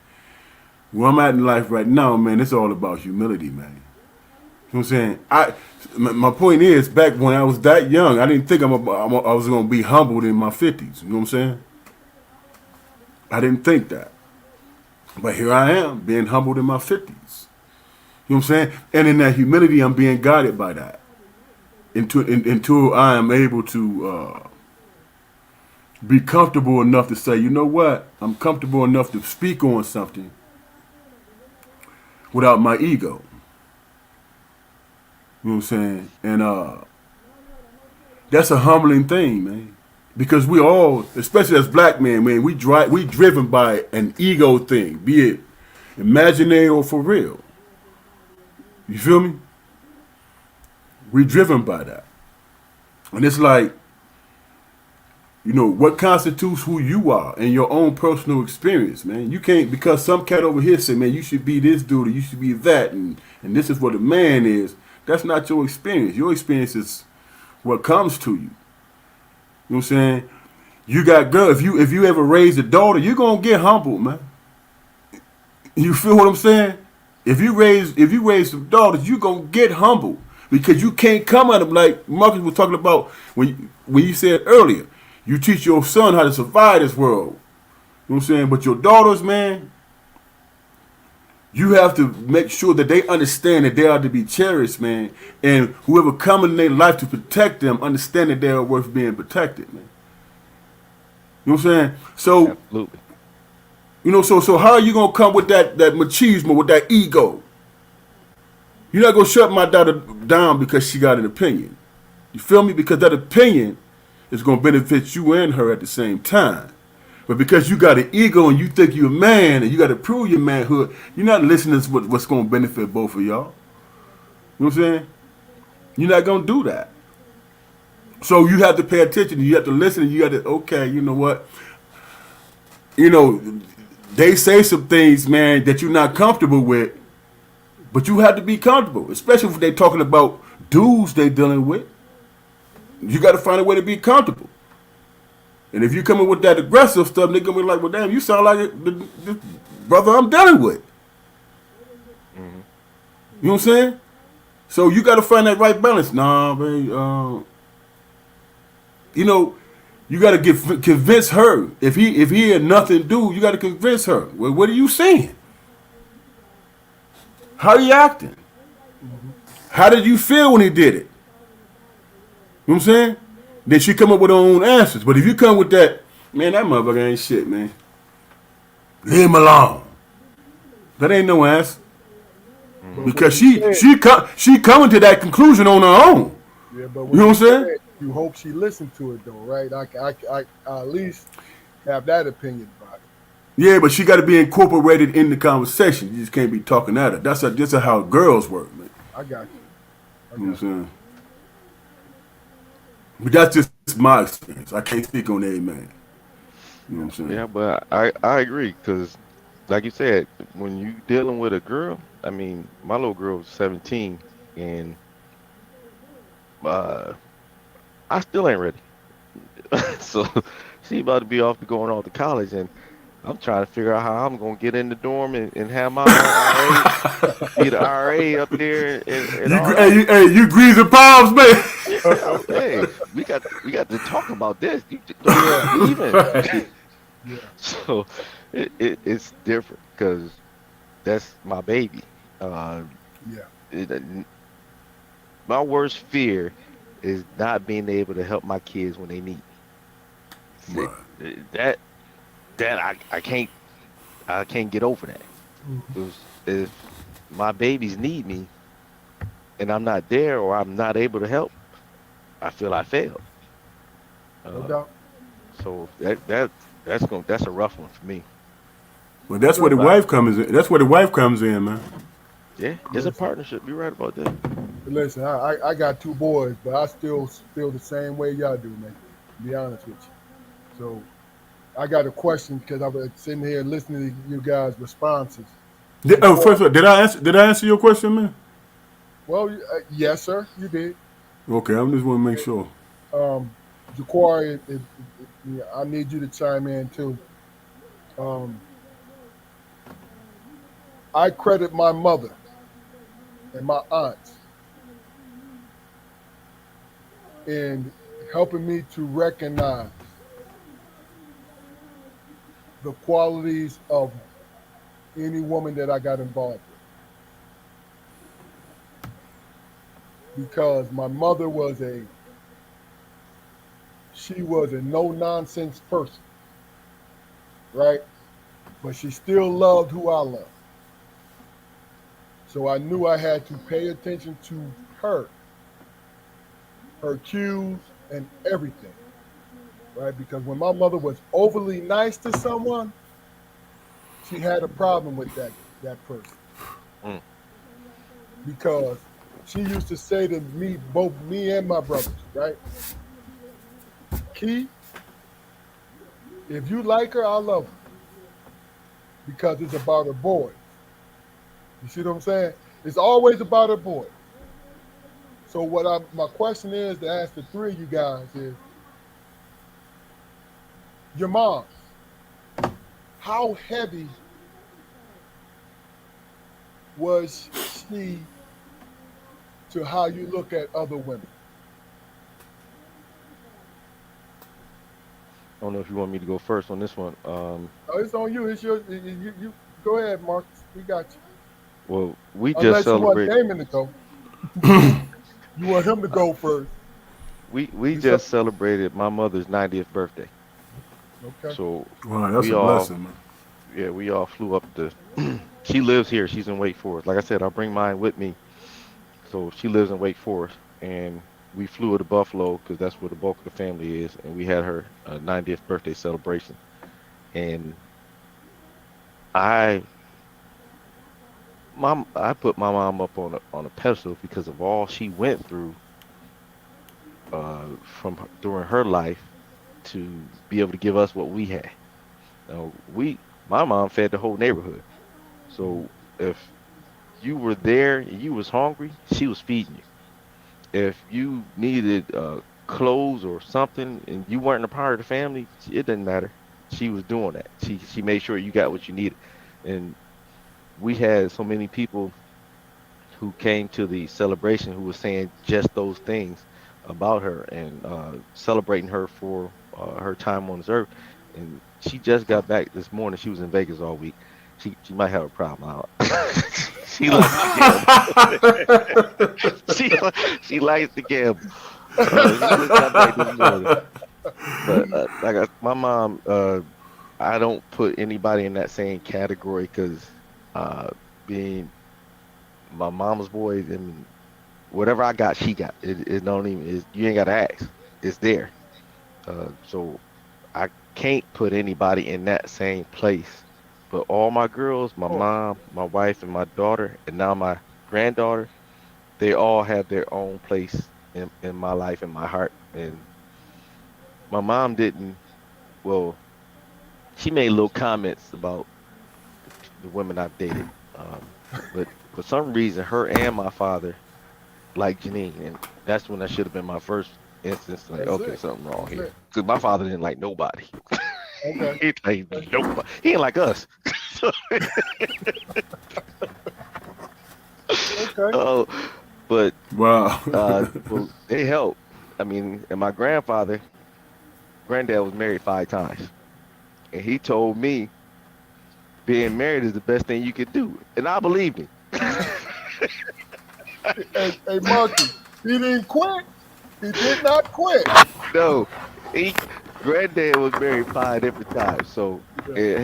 Where I'm at in life right now, man, it's all about humility, man. You know what I'm saying? My point is, back when I was that young, I didn't think I was going to be humbled in my 50s. You know what I'm saying? I didn't think that. But here I am, being humbled in my 50s. You know what I'm saying? And in that humility, I'm being guided by that. Until I am able to be comfortable enough to say, you know what? I'm comfortable enough to speak on something without my ego. You know what I'm saying? And that's a humbling thing, man. Because we all, especially as black men, man, we driven by an ego thing, be it imaginary or for real. You feel me? We driven by that. And it's like, you know, what constitutes who you are in your own personal experience, man. You can't, because some cat over here say, man, you should be this dude or you should be that, and this is what a man is. That's not your experience. Your experience is what comes to you. You know what I'm saying? You got girl. If you ever raise a daughter, you're gonna get humbled, man. You feel what I'm saying? If you raise some daughters, you're gonna get humbled because you can't come at them like Marcus was talking about when you said earlier. You teach your son how to survive this world. You know what I'm saying? But your daughters, man, you have to make sure that they understand that they are to be cherished, man. And whoever come in their life to protect them, understand that they are worth being protected, man. You know what I'm saying? So, Absolutely. you know, so how are you gonna come with that machismo, with that ego? You're not gonna shut my daughter down because she got an opinion. You feel me? Because that opinion is gonna benefit you and her at the same time. But because you got an ego and you think you're a man and you got to prove your manhood, you're not listening to what's going to benefit both of y'all. You know what I'm saying? You're not going to do that. So you have to pay attention. You have to listen. And you have to, okay, you know what? You know, they say some things, man, that you're not comfortable with, but you have to be comfortable, especially if they're talking about dudes they dealing with. You got to find a way to be comfortable. And if you come in with that aggressive stuff, they're gonna be like, "Well, damn, you sound like the brother I'm dealing with." Mm-hmm. You know what I'm saying? So you got to find that right balance. Nah, man. You know, you got to convince her. If he had nothing to do, you got to convince her. Well, what are you saying? How are you acting? Mm-hmm. How did you feel when he did it? You know what I'm saying? Then she come up with her own answers. But if you come with that, man, that motherfucker ain't shit, man. Leave him alone. That ain't no answer. Hmm. But when Because you said, she coming to that conclusion on her own. yeah, but You when know you what I'm saying? said you hope she listened to it though, right? I at least have that opinion about it. Yeah, but she got to be incorporated in the conversation. You just can't be talking at her. That's how girls work, man. I got you. I You know what got I'm saying? But that's just my experience. I can't speak on every man. You know you. what I'm saying? Yeah, but I agree because, like you said, when you dealing with a girl, I mean, my little girl was 17, and uh, I still ain't ready. So she about to be off to going off to college, and I'm trying to figure out how I'm gonna get in the dorm and have my own RA, be the RA up there and You, all hey, that. you greasy palms, man. Yeah, hey, we got to talk about this. You don't Yeah, just leaving. yeah, So it's different because that's my baby. Uh, yeah. it, my worst fear is not being able to help my kids when they need me. See, Right. that I can't get over that. Mhm. If my babies need me and I'm not there or I'm not able to help, I feel I failed. No Uh, doubt. so that's a rough one for me. But that's where So the But wife comes in. That's where the wife comes in, man. yeah, it's a listen, partnership. You're right about that. listen. I got two boys, but I still feel the same way y'all do, man. To be honest with you. So I got a question because I was sitting here listening to you guys' responses. First Jaquar, of all, did I answer your question, man? well, yes, sir, you did. Okay, I just want to make sure. Um, Jaquari, yeah, I need you to chime in too. Um, I credit my mother and my aunts in helping me to recognize the qualities of any woman that I got involved with. Because my mother she was a no nonsense person, right? But she still loved who I loved. So I knew I had to pay attention to her, her cues, and everything, right? Because when my mother was overly nice to someone, she had a problem with that person. Mm. Because she used to say to me, both me and my brothers, right? Key, if you like her, I love her because it's about her boys. You see what I'm saying? It's always about her boys. So my question is to ask the three of you guys is your moms, how heavy was she to how you look at other women? I don't know if you want me to go first on this one. Oh, it's on you. It's your you go ahead, Marcus. We got you. Well, we just Unless you want celebrated Damon to go. You want him to go first. we It's up. just celebrated my mother's 90th birthday. Okay. So Wow, that's we a all blessing, man. yeah, we all flew up to she lives here. She's in Wake Forest. Like I said, I'll bring mine with me. So she lives in Wake Forest and we flew her to Buffalo because that's where the bulk of the family is, and we had her 90th birthday celebration. And I I put my mom up on a pedestal because of all she went through during her life to be able to give us what we had. Now, my mom fed the whole neighborhood. So if you were there and you was hungry, she was feeding you. If you needed clothes or something and you weren't a part of the family, it didn't matter. She was doing that. She made sure you got what you needed. And we had so many people who came to the celebration who was saying just those things about her and celebrating her for her time on this earth. And she just got back this morning. She was in Vegas all week. She might have a problem. She likes to gamble. she she likes to gamble. She just got back this morning. But my mom, I don't put anybody in that same category because being my mama's boy, I mean, whatever I got, she got. It don't even. You ain't got to ask. It's there. So I can't put anybody in that same place. But all my girls, my Oh, mom, my wife, and my daughter, and now my granddaughter, they all have their own place in my life, in my heart. And my mom didn't. Well, she made little comments about the women I've dated. But for some reason, her and my father like Janine, and that's when that should have been my first instance. Like, that's okay, it. something wrong That's here, it. because my father didn't like nobody. Okay. He like nobody. He ain't like us. So, Okay. uh, but Wow. well, they helped. I mean, and my granddad was married 5 times, and he told me being married is the best thing you could do, and I believed him. Hey, Marky, he didn't quit. He did not quit. No, he granddad was married 5 different times. So Yeah.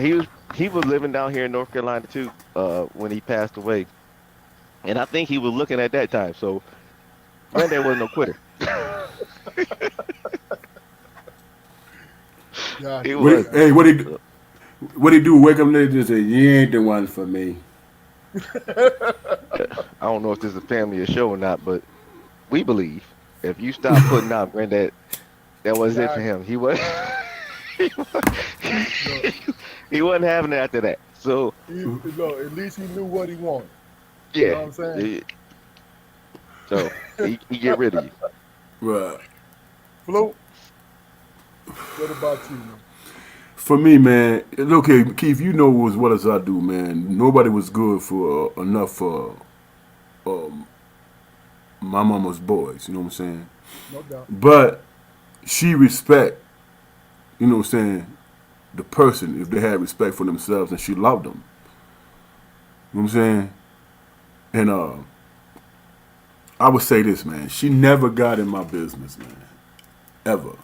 he was living down here in North Carolina too, when he passed away. And I think he was looking at that time. So granddad wasn't no quitter. He Gotcha. was. Hey, what he do? Wake up later and say, "You ain't the one for me." I don't know if this is a family or show or not, but we believe if you stop putting out granddad, that was it for Gotcha. him. He was he, Look, he wasn't having it after that. So look, at least he knew what he wanted. You know yeah. what I'm saying? eh, So he get rid of you. Right. Flo, what about you, man? For me, man, okay, Keith, you know as well as I do, man. Nobody was good for enough for my mama's boys. You know what I'm saying? No doubt. But she respect, you know what I'm saying, the person if they had respect for themselves and she loved them. You know what I'm saying? And I would say this, man. She never got in my business, man. Ever.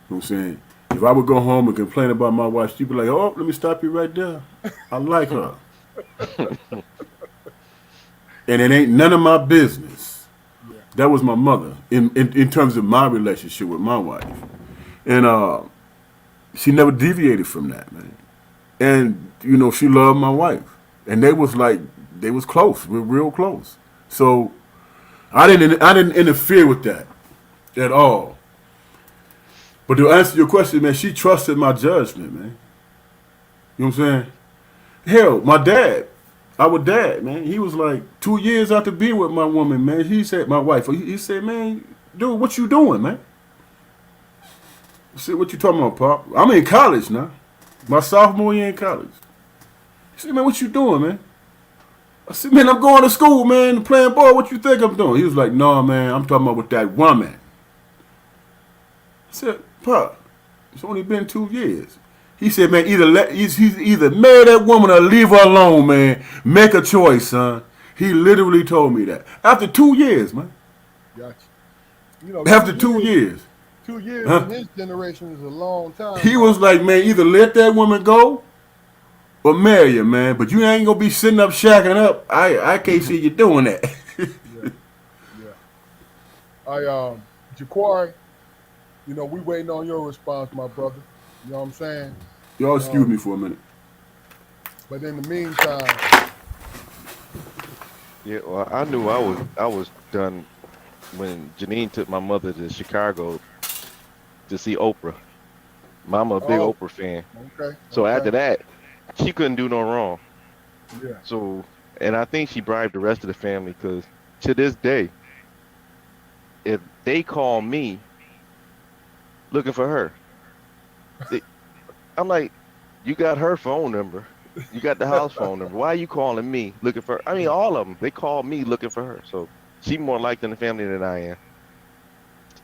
You know what I'm saying? If I would go home and complain about my wife, she'd be like, "Oh, let me stop you right there. I like her, and it ain't none of my business." Yeah. That was my mother in terms of my relationship with my wife, and she never deviated from that, man. And you know, she loved my wife, and they was close. We're real close. So I didn't interfere with that at all. But to answer your question, man, she trusted my judgment, man. You know what I'm saying? Hell, my dad, our dad, man, he was like 2 years after being with my woman, man. He said, my wife, he said, "Man, dude, what you doing, man?" I said, "What you talking about, Pop? I'm in college now. My sophomore year in college." He said, "Man, what you doing, man?" I said, "Man, I'm going to school, man, playing ball. What you think I'm doing?" He was like, "No, man, I'm talking about with that woman." I said, "Pop, it's only been 2 years." He said, "Man, he's either marry that woman or leave her alone, man. Make a choice, son." He literally told me that after 2 years, man. Gotcha. You know, two After two years, years, 2 years huh? in this generation is a long time, He Mark. was like, "Man, either let that woman go or marry her, man. But you ain't gonna be sitting up shacking up. I can't see you doing that." Yeah, yeah. Jaquari, we waiting on your response, my brother. You know what I'm saying? Y'all excuse me Um, for a minute. but in the meantime, Yeah, well, I knew I was done when Janine took my mother to Chicago to see Oprah. Mama a big oh, Oprah fan. okay, So okay, after that, she couldn't do no wrong. yeah. So, and I think she bribed the rest of the family because to this day, if they call me looking for her, they, I'm like, you got her phone number, you got the house phone number. Why are you calling me looking for her? I mean, all of them, they call me looking for her. So she more liked in the family than I am.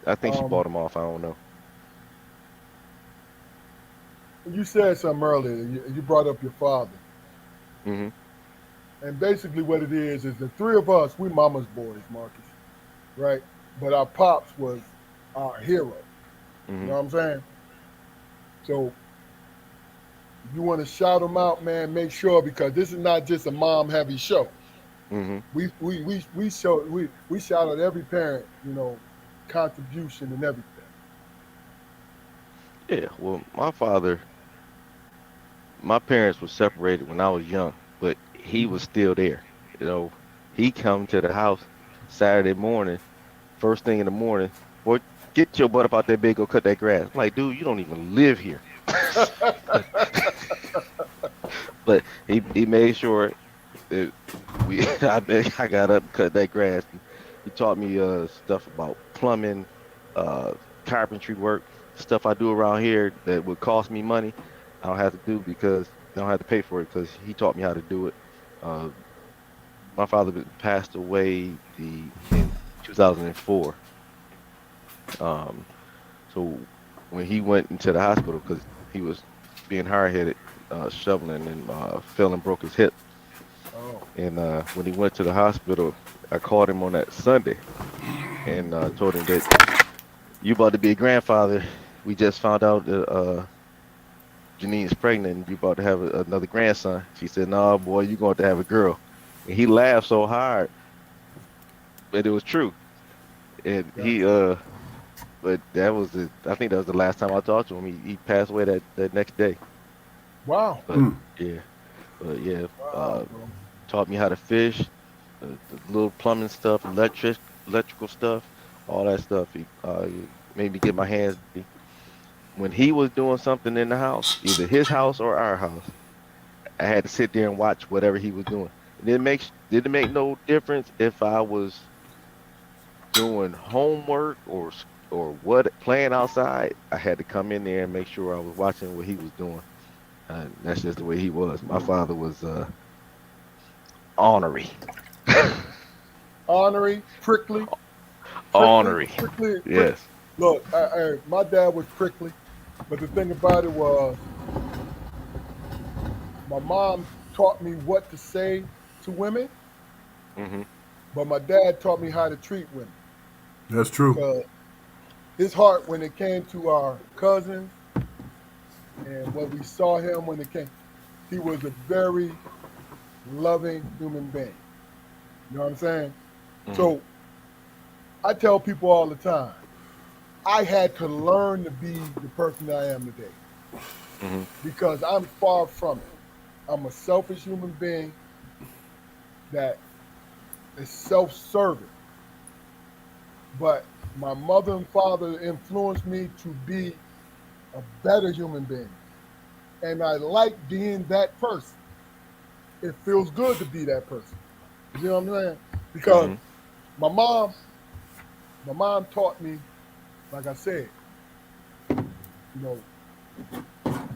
I think she Um, bought them off. I don't know. you said something earlier. You brought up your father. Hmm. And basically, what it is the three of us, we mama's boys, Marcus, right? But our pops was our hero. You know Mhm. what I'm saying? So if you want to shout them out, man, make sure because this is not just a mom heavy show. Mhm. We shout out every parent, contribution and everything. Yeah. Well, my parents were separated when I was young, but he was still there. You know, he come to the house Saturday morning, first thing in the morning. Boy, get your butt up out there bed, go cut that grass. I'm like, dude, you don't even live here. But he made sure that we I got up, cut that grass. And he taught me stuff about plumbing, uh carpentry work, stuff I do around here that would cost me money. I don't have to do because I don't have to pay for it because he taught me how to do it. Uh my father passed away the in 2004. Um so when he went into the hospital because he was being hard-headed, shoveling and fell and broke his hip. Oh, And when he went to the hospital, I called him on that Sunday and told him that you about to be a grandfather. We just found out that Janine's pregnant and you about to have another grandson. She said, "No, boy, you're going to have a girl." And he laughed so hard, but it was true. And he gotcha. but I think that was the last time I talked to him. He passed away that next day. Wow. But yeah, but yeah, Wow, bro. taught me how to fish, the little plumbing stuff, electrical stuff, all that stuff. He made me get my hands dirty. When he was doing something in the house, either his house or our house, I had to sit there and watch whatever he was doing. It didn't make no difference if I was doing homework or what playing outside. I had to come in there and make sure I was watching what he was doing. And that's just the way he was. My father was ornery. Ornery, prickly, prickly, Ornery. prickly, prick. Yes. Look, my dad was prickly, but the thing about it was, my mom taught me what to say to women, Hmm. but my dad taught me how to treat women That's true. because his heart, when it came to our cousins and when we saw him when it came, he was a very loving human being. You know what I'm saying? Hmm. So I tell people all the time, I had to learn to be the person that I am today Hmm. because I'm far from it. I'm a selfish human being that is self-serving, but my mother and father influenced me to be a better human being. And I like being that person. It feels good to be that person. You know what I'm saying? Because Hmm. my mom, my mom taught me, like I said, you know,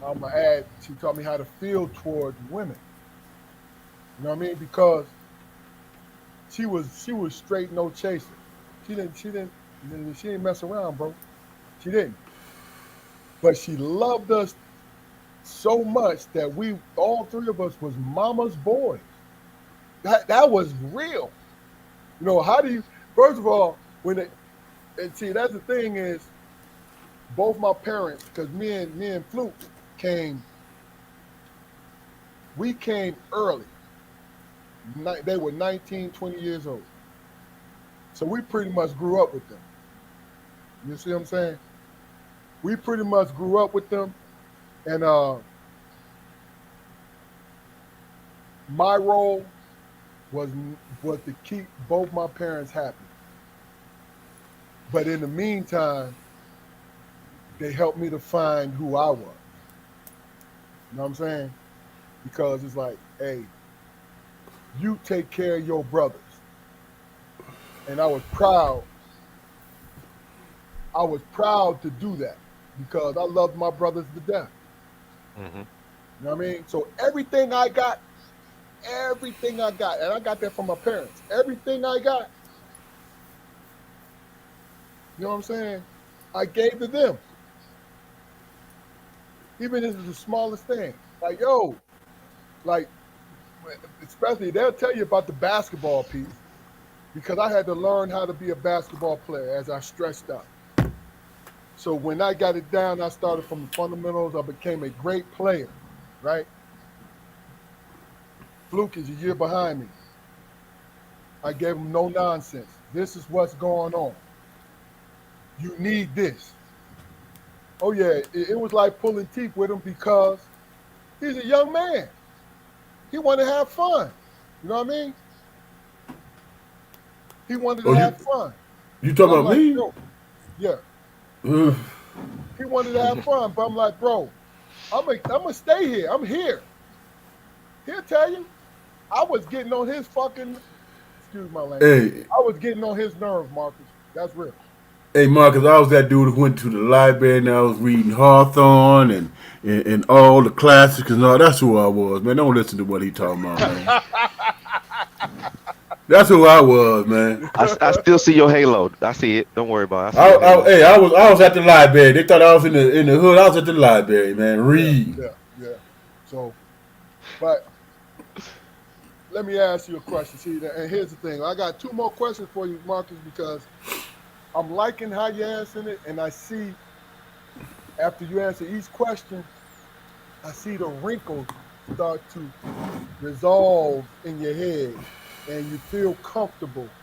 I'm gonna add, she taught me how to feel towards women. You know what I mean? Because she was straight no chaser. She didn't mess around, bro. She didn't. But she loved us so much that we all three of us was mama's boys. That was real. How do you first of all, when it and see that's the thing is both my parents, because me and Fluke came we came early. They were 19, 20 years old. So we pretty much grew up with them. You see what I'm saying? We pretty much grew up with them, and my role was was to keep both my parents happy. But in the meantime, they helped me to find who I was. You know what I'm saying? Because it's like, hey, you take care of your brothers. And I was proud to do that because I loved my brothers to death. Hmm. You know what I mean? So everything I got, and I got that from my parents. Everything I got, you know what I'm saying? I gave to them, even if it's the smallest thing. Like, yo, like especially they'll tell you about the basketball piece because I had to learn how to be a basketball player as I stretched out. So when I got it down, I started from the fundamentals. I became a great player, right? Fluke is a year behind me. I gave him no nonsense. This is what's going on. You need this. Oh yeah, it was like pulling teeth with him because he's a young man. He wanted to have fun. You know what I mean? He wanted to Oh, have fun. you But talking I'm about like, me? yo, yeah, Ugh. he wanted to have fun. But I'm like, bro, I'm gonna stay here. I'm here. He'll tell you. I was getting on his fucking excuse my language. Hey, I was getting on his nerves, Marcus. That's real. hey, Marcus, I was that dude who went to the library and I was reading Hawthorne and all the classics and all. That's who I was, man. Don't listen to what he talking about, man. That's who I was, man. I still see your halo. I see it. Don't worry about it. I see your halo. Hey, I was at the library. They thought I was in the hood. I was at the library, man. Yeah, Read. yeah, yeah. So, but let me ask you a question. See, and here's the thing. I got two more questions for you, Marcus, because I'm liking how you're answering it, and I see after you answer each question, I see the wrinkles start to resolve in your head, and you feel comfortable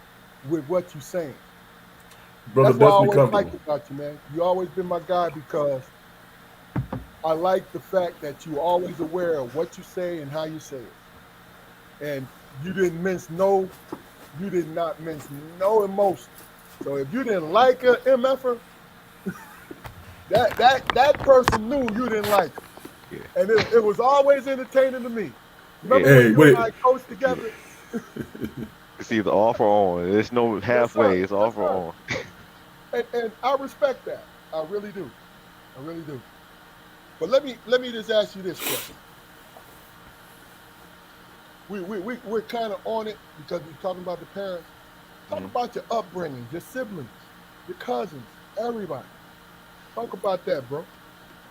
with what you're saying. Brother, That's what I definitely always comfortable. liked about you, man. You always been my guy because I like the fact that you're always aware of what you say and how you say it. And you didn't mince no, you did not mince no emotion. So if you didn't like a MFer, that person knew you didn't like him. Yeah. And it was always entertaining to me. Remember Yeah. when Hey, you and wait. I coached together? It's either off or on. There's no Yes, sir. halfway. It's Yes, off or sir. on. And I respect that. I really do. I really do. But let me just ask you this question. We're kind of on it because we're talking about the parents. Talk Mhm. about your upbringing, your siblings, your cousins, everybody. Talk about that, bro.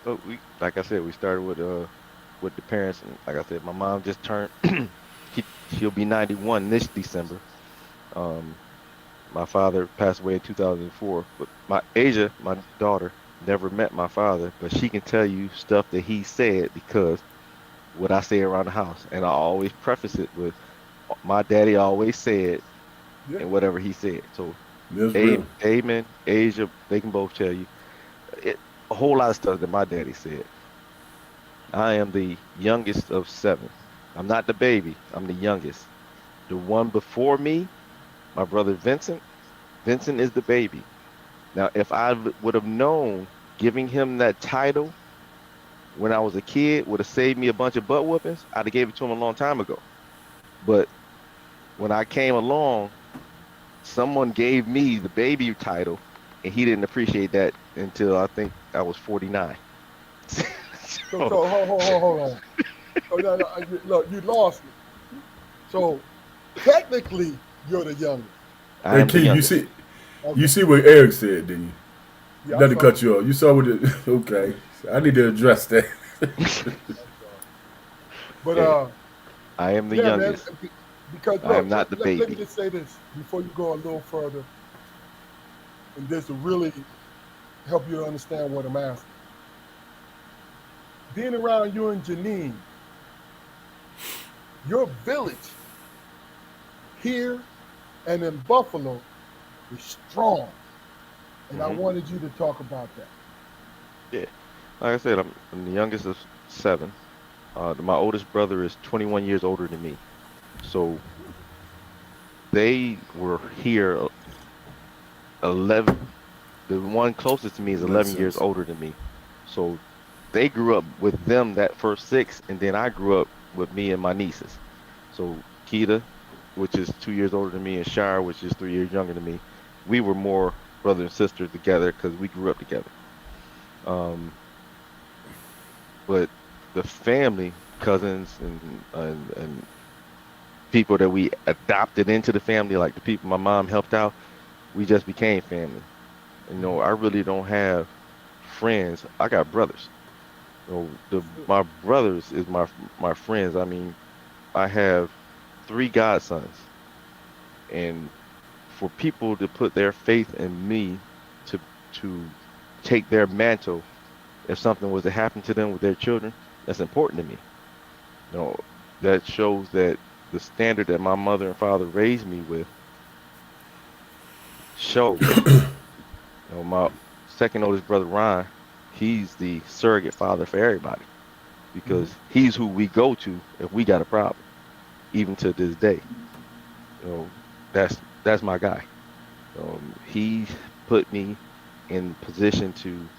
So like I said, we started with the parents, and like I said, my mom just turned. She'll be 91 this December. Um, my father passed away in 2004, but my Asia, my daughter, never met my father, but she can tell you stuff that he said because what I say around the house, and I always preface it with my daddy always said Yeah. and whatever he said. So, That's real. Amen, Asia, they can both tell you it, a whole lot of stuff that my daddy said. I am the youngest of seven. I'm not the baby. I'm the youngest. The one before me, my brother Vincent. Vincent is the baby. Now, if I would have known giving him that title when I was a kid would have saved me a bunch of butt whoopings, I'd have gave it to him a long time ago. But when I came along, someone gave me the baby title, and he didn't appreciate that until I think I was 49. So So hold on. Oh, no, no, look, you lost me. So technically, you're the youngest. I Hey, am the Key, youngest. you Okay. see what Eric said, didn't you? Yeah, I Not to saw. cut you off. You saw what it. Okay, I need to address that. I saw. But Yeah, I am the yeah, man. youngest. Because I am look, not the let me baby. just say this before you go a little further, and this will really help you to understand what I'm asking. Being around you and Janine, your village here and in Buffalo is strong, and I Hmm. wanted you to talk about that. Yeah, like I said, I'm the youngest of seven. My oldest brother is 21 years older than me. So they were here 11. The one closest to me is Makes 11 years sense. older than me. So they grew up with them that first six, and then I grew up with me and my nieces. So Keita, which is 2 years older than me, and Shire, which is 3 years younger than me, we were more brother and sister together because we grew up together. Um, but the family, cousins, and people that we adopted into the family, like the people my mom helped out, we just became family. I really don't have friends. I got brothers. My brothers is my friends. I mean, I have 3 godsons, and for people to put their faith in me to to take their mantle if something was to happen to them with their children, that's important to me. You know, that shows that the standard that my mother and father raised me with shows. You know, my second oldest brother Ron, he's the surrogate father for everybody Mm-hmm. because he's who we go to if we got a problem, even to this day. You know, that's my guy. He put me in position to.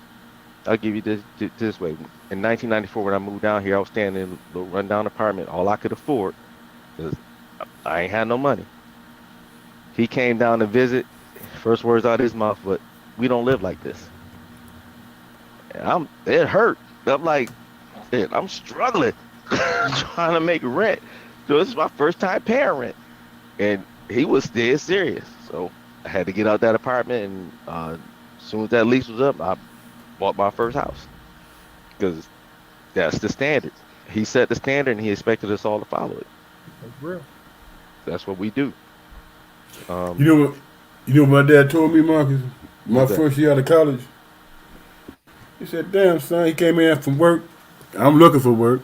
I'll give you this way. In 1994, when I moved down here, I was staying in a little rundown apartment, all I could afford because I ain't had no money. He came down to visit. First words out of his mouth, but we don't live like this. And it hurt. I'm like, shit, I'm struggling trying to make rent. So this is my first time paying rent. And he was dead serious. So I had to get out that apartment and as soon as that lease was up, I bought my first house. Because that's the standard. He set the standard and he expected us all to follow it. That's real. That's what we do. You Um, know what? You know what my dad told me, Marcus? My what's that? first year out of college. He said, "Damn, son." He came in from work. I'm looking for work.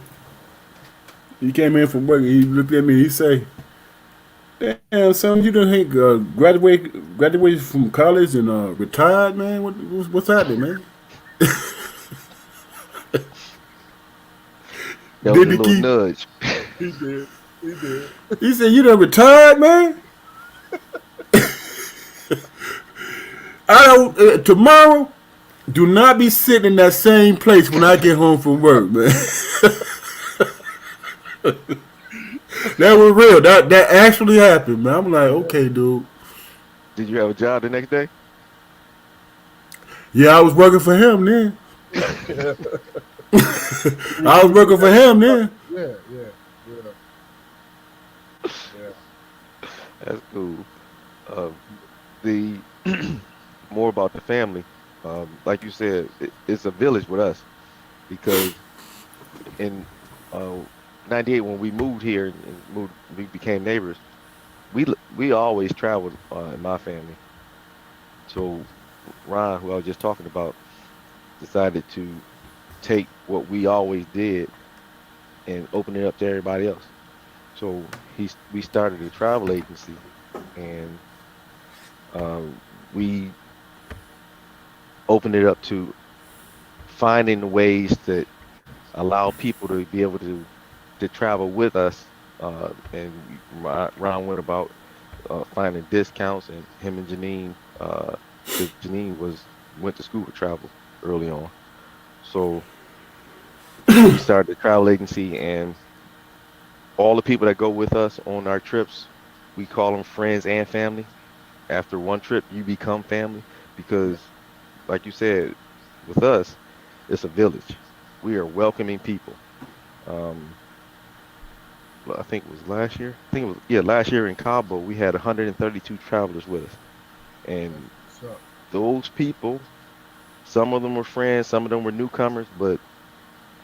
He came in from work. And he looked at me. He say, "Damn, son, you done ain't graduated from college and retired, man. What's happening, man?" That was Did a he little keep? nudge. He did. He did. He said, "You done retired, man." I don't. Tomorrow, do not be sitting in that same place when I get home from work, man. That was real. That actually happened, man. I'm like, Yeah. okay, dude. Did you have a job the next day? Yeah, I was working for him then. Yeah. I was working for him then. Yeah. Yeah. Yeah. Yeah. That's cool. The more about the family. Like you said, it's a village with us because in uh, '98 when we moved here and moved, we became neighbors. We always traveled in my family. So Ron, who I was just talking about, decided to take what we always did and open it up to everybody else. So we started a travel agency, and we opened it up to finding ways that allow people to be able to travel with us. And Ron went about finding discounts, and him and Janine, because Janine went to school for travel early on. So we started a travel agency, and all the people that go with us on our trips, we call them friends and family. After one trip, you become family because, like you said, with us, it's a village. We are welcoming people. Um, I think it was last year. I think it was, yeah, last year in Cabo, we had 132 travelers with us, and So, those people, some of them were friends, some of them were newcomers, but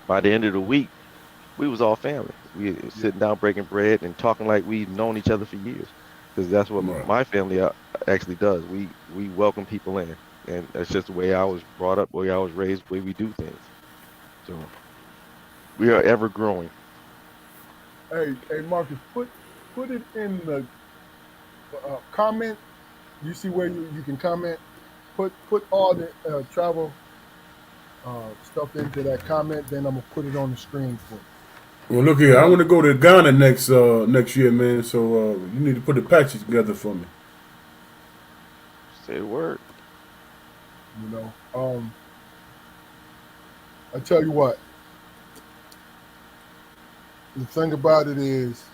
by the end of the week, we was all family. We was yeah. sitting down breaking bread and talking like we've known each other for years, because that's what Right. my family actually does. We welcome people in, and that's just the way I was brought up, way I was raised, way we do things. So we are ever growing. Hey, Marcus, put it in the comment. You see where you can comment. Put all the travel stuff into that comment. Then I'm gonna put it on the screen for you. Well, look here. I want to go to Ghana next year, man. So you need to put a package together for me. Say the word. You know. I tell you what. The thing about it is,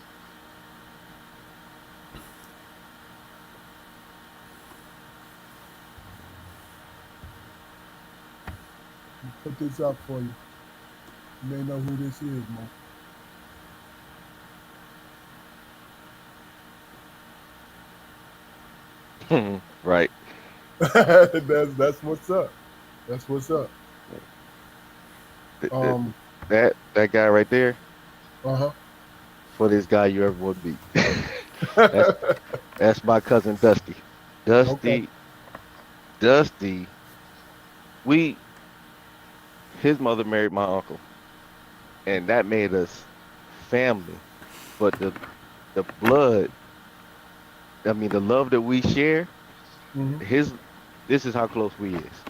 put this up for you. You may know who this is, man. Right. That's what's up. That's what's up. Th- th- Um. That guy right there, Uh huh. for this guy you ever want to be. that's that's my cousin Dusty. Okay. Dusty, Dusty. We his mother married my uncle, and that made us family. But the blood, I mean, the love that we share, Hmm. his this is how close we is.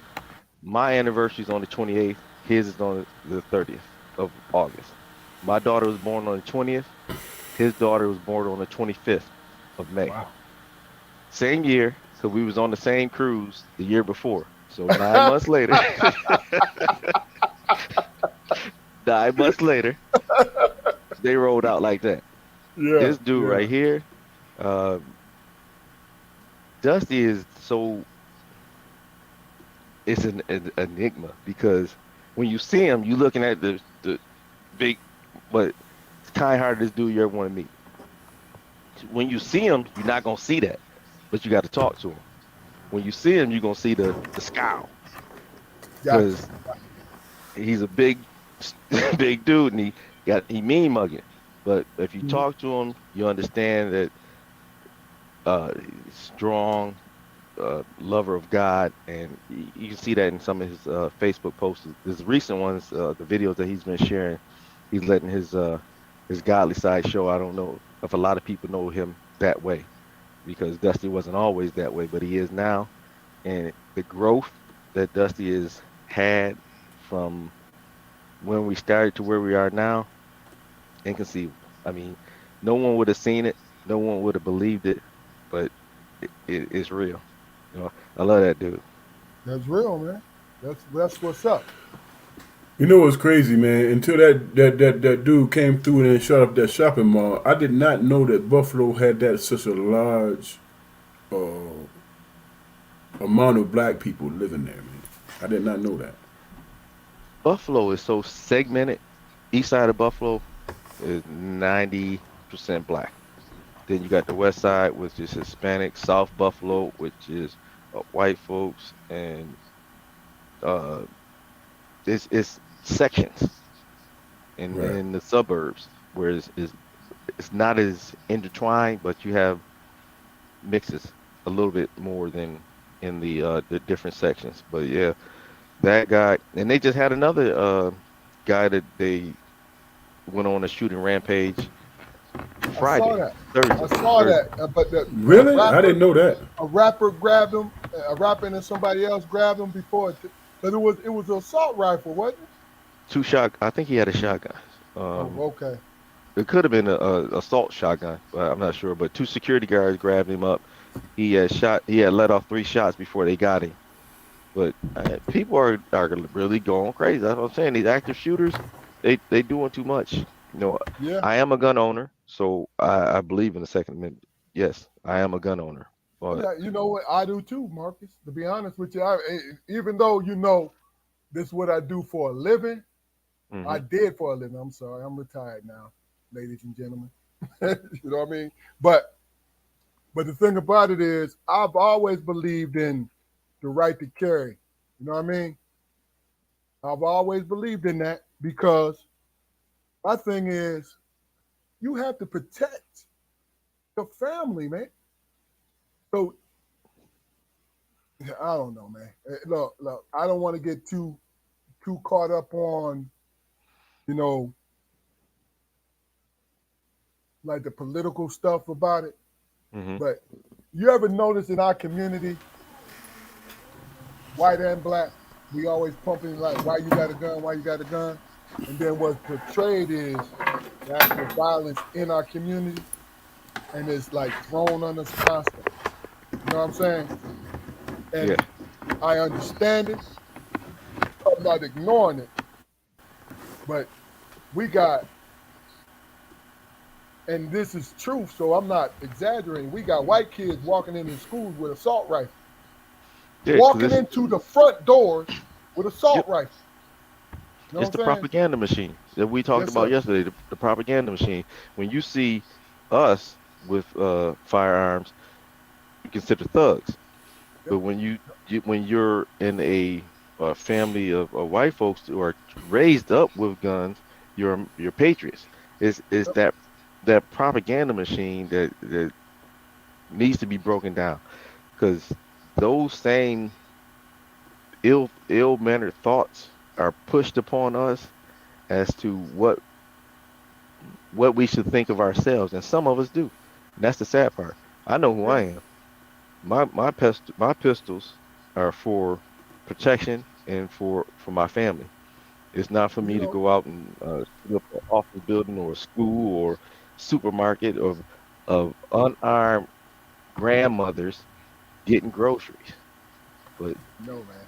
My anniversary is on the 28th. His is on the 30th of August. My daughter was born on the 20th. His daughter was born on the 25th of May. Wow. Same year, because we was on the same cruise the year before. So 9 months later, 9 months later, they rolled out like that. Yeah. This dude Yeah. right here, uh, Dusty is so it's an enigma because when you see him, you looking at the big, but kind-hearted dude you ever want to meet. When you see him, you're not gonna see that, but you got to talk to him. When you see him, you're gonna see the scowl Gotcha. because he's a big big dude and he mean mugging. But if you Mhm. talk to him, you understand that he's strong, lover of God, and you can see that in some of his Facebook posts. His recent ones, the videos that he's been sharing, he's letting his godly side show. I don't know if a lot of people know him that way because Dusty wasn't always that way, but he is now. And the growth that Dusty has had from when we started to where we are now, inconceivable. I mean, no one would have seen it, no one would have believed it, but it's real. I love that dude. That's real, man. That's what's up. You know what's crazy, man? Until that dude came through and shut up that shopping mall, I did not know that Buffalo had that such a large uh, amount of black people living there, man. I did not know that. Buffalo is so segmented. East side of Buffalo is 90% black. Then you got the west side, which is Hispanic. South Buffalo, which is white folks, and uh, it's sections Right. in the suburbs where it's not as intertwined, but you have mixes a little bit more than in the different sections. But yeah, that guy, and they just had another guy that they went on a shooting rampage I saw Friday, that. I Thursday, saw Thursday. that. But the Really? I rapper, didn't know that. a rapper grabbed him. A rapper and somebody else grabbed him before. But it was an assault rifle, wasn't it? Two shot. I think he had a shotgun. Oh, Um, okay. it could have been a assault shotgun, but I'm not sure. But two security guards grabbed him up. He had shot. He had let off 3 shots before they got him. But people are really going crazy. That's what I'm saying. These active shooters, they doing too much. Yeah. I am a gun owner, so I believe in the Second Amendment. Yes, I am a gun owner. But Yeah, you know what? I do too, Marcus. To be honest with you, even though this is what I do for a living, I hmm did for a living. I'm sorry, I'm retired now, ladies and gentlemen. You know what I mean? But the thing about it is, I've always believed in the right to carry. You know what I mean? I've always believed in that because my thing is, you have to protect your family, man. So I don't know, man. Look, I don't want to get too caught up on, you know, like the political stuff about it. hmm But you ever notice in our community, white and black, we always pumping like, why you got a gun, why you got a gun? And then what's portrayed is the actual violence in our community, and it's like thrown on us constantly. You know what I'm saying? yeah, And I understand it. I'm not ignoring it, but we got, and this is truth, so I'm not exaggerating. We got white kids walking into schools with assault rifles, yeah, because walking into the front doors with yep, assault rifles. You know it's what the I'm saying? propaganda machine that we talked Yes, about sir. yesterday. The propaganda machine. When you see us with firearms, you consider thugs. Yep. But when you're in a family of white folks who are raised up with guns, you're patriots. Is Yep. that? that propaganda machine that needs to be broken down, because those same ill mannered thoughts are pushed upon us as to what we should think of ourselves, and some of us do. And that's the sad part. I know who I Yeah. am. My pistols are for protection and for my family. It's not for Well, you me to know, go out and shoot up an office building or a school or supermarket of unarmed grandmothers getting groceries. But no, man.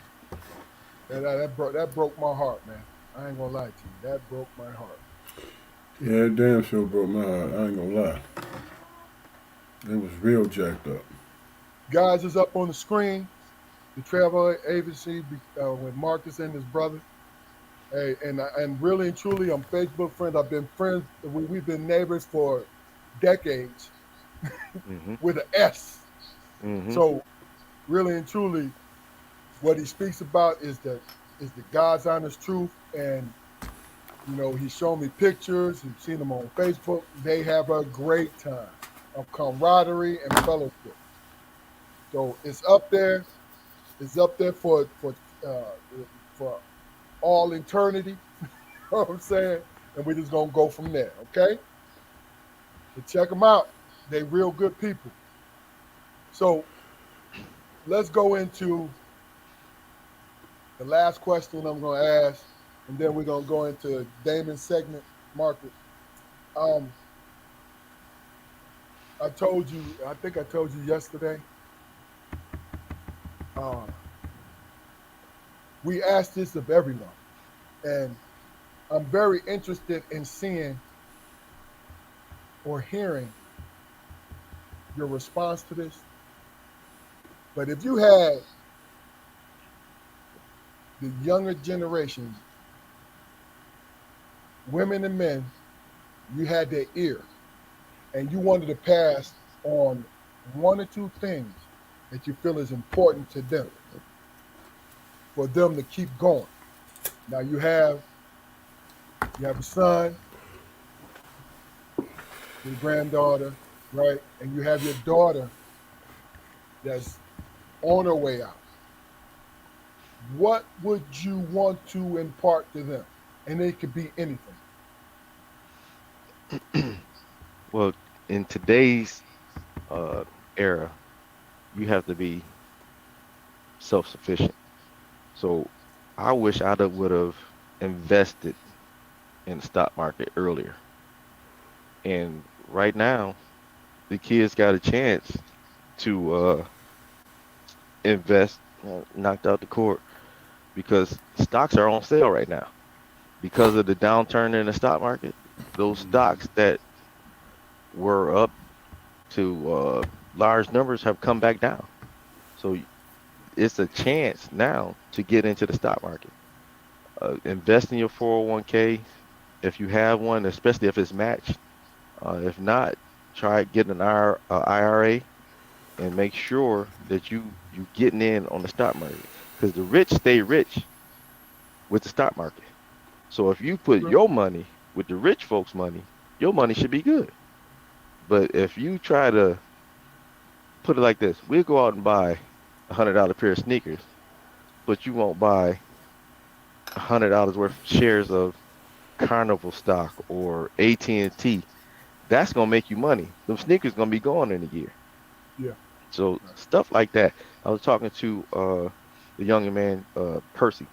That broke my heart, man. I ain't gonna lie to you. That broke my heart. Yeah, it damn sure broke my heart. I ain't gonna lie. It was real jacked up. Guys, is up on the screen. The travel agency with Marcus and his brother. Hey, and really and truly, I'm Facebook friends. I've been friends. We've been neighbors for decades hmm with an S. hmm So really and truly, what he speaks about is the God's honest truth. And he's shown me pictures. You've seen them on Facebook. They have a great time of camaraderie and fellowship. So it's up there. It's up there for all eternity. You know what I'm saying? And we're just gonna go from there, okay? But check them out. They real good people. So let's go into the last question I'm gonna ask, and then we're gonna go into Damon's segment, Marcus. Um, I think I told you yesterday. Uh, we asked this of everyone, and I'm very interested in seeing or hearing your response to this. But if you had the younger generation, women and men, you had their ear, and you wanted to pass on one or two things that you feel is important to them for them to keep going. Now you have a son, your granddaughter, right? And you have your daughter that's on her way out. What would you want to impart to them? And it could be anything. well, in today's uh, era, you have to be self-sufficient. So I wish would have invested in the stock market earlier. And right now, the kids got a chance to invest, knocked out the court, because stocks are on sale right now. Because of the downturn in the stock market, those stocks that were up to large numbers have come back down. So it's a chance now to get into the stock market. Invest in your 401k if you have one, especially if it's matched. If not, try getting an IRA and make sure that you getting in on the stock market, because the rich stay rich with the stock market. So if you put True. your money with the rich folks' money, your money should be good. But if you try to put it like this, we'll go out and buy $100 pair of sneakers, but you won't buy $100 worth of shares of Carnival stock or AT&T. That's gonna make you money. Them sneakers gonna be gone in a year. Yeah. So Right. stuff like that. I was talking to the young man, Percy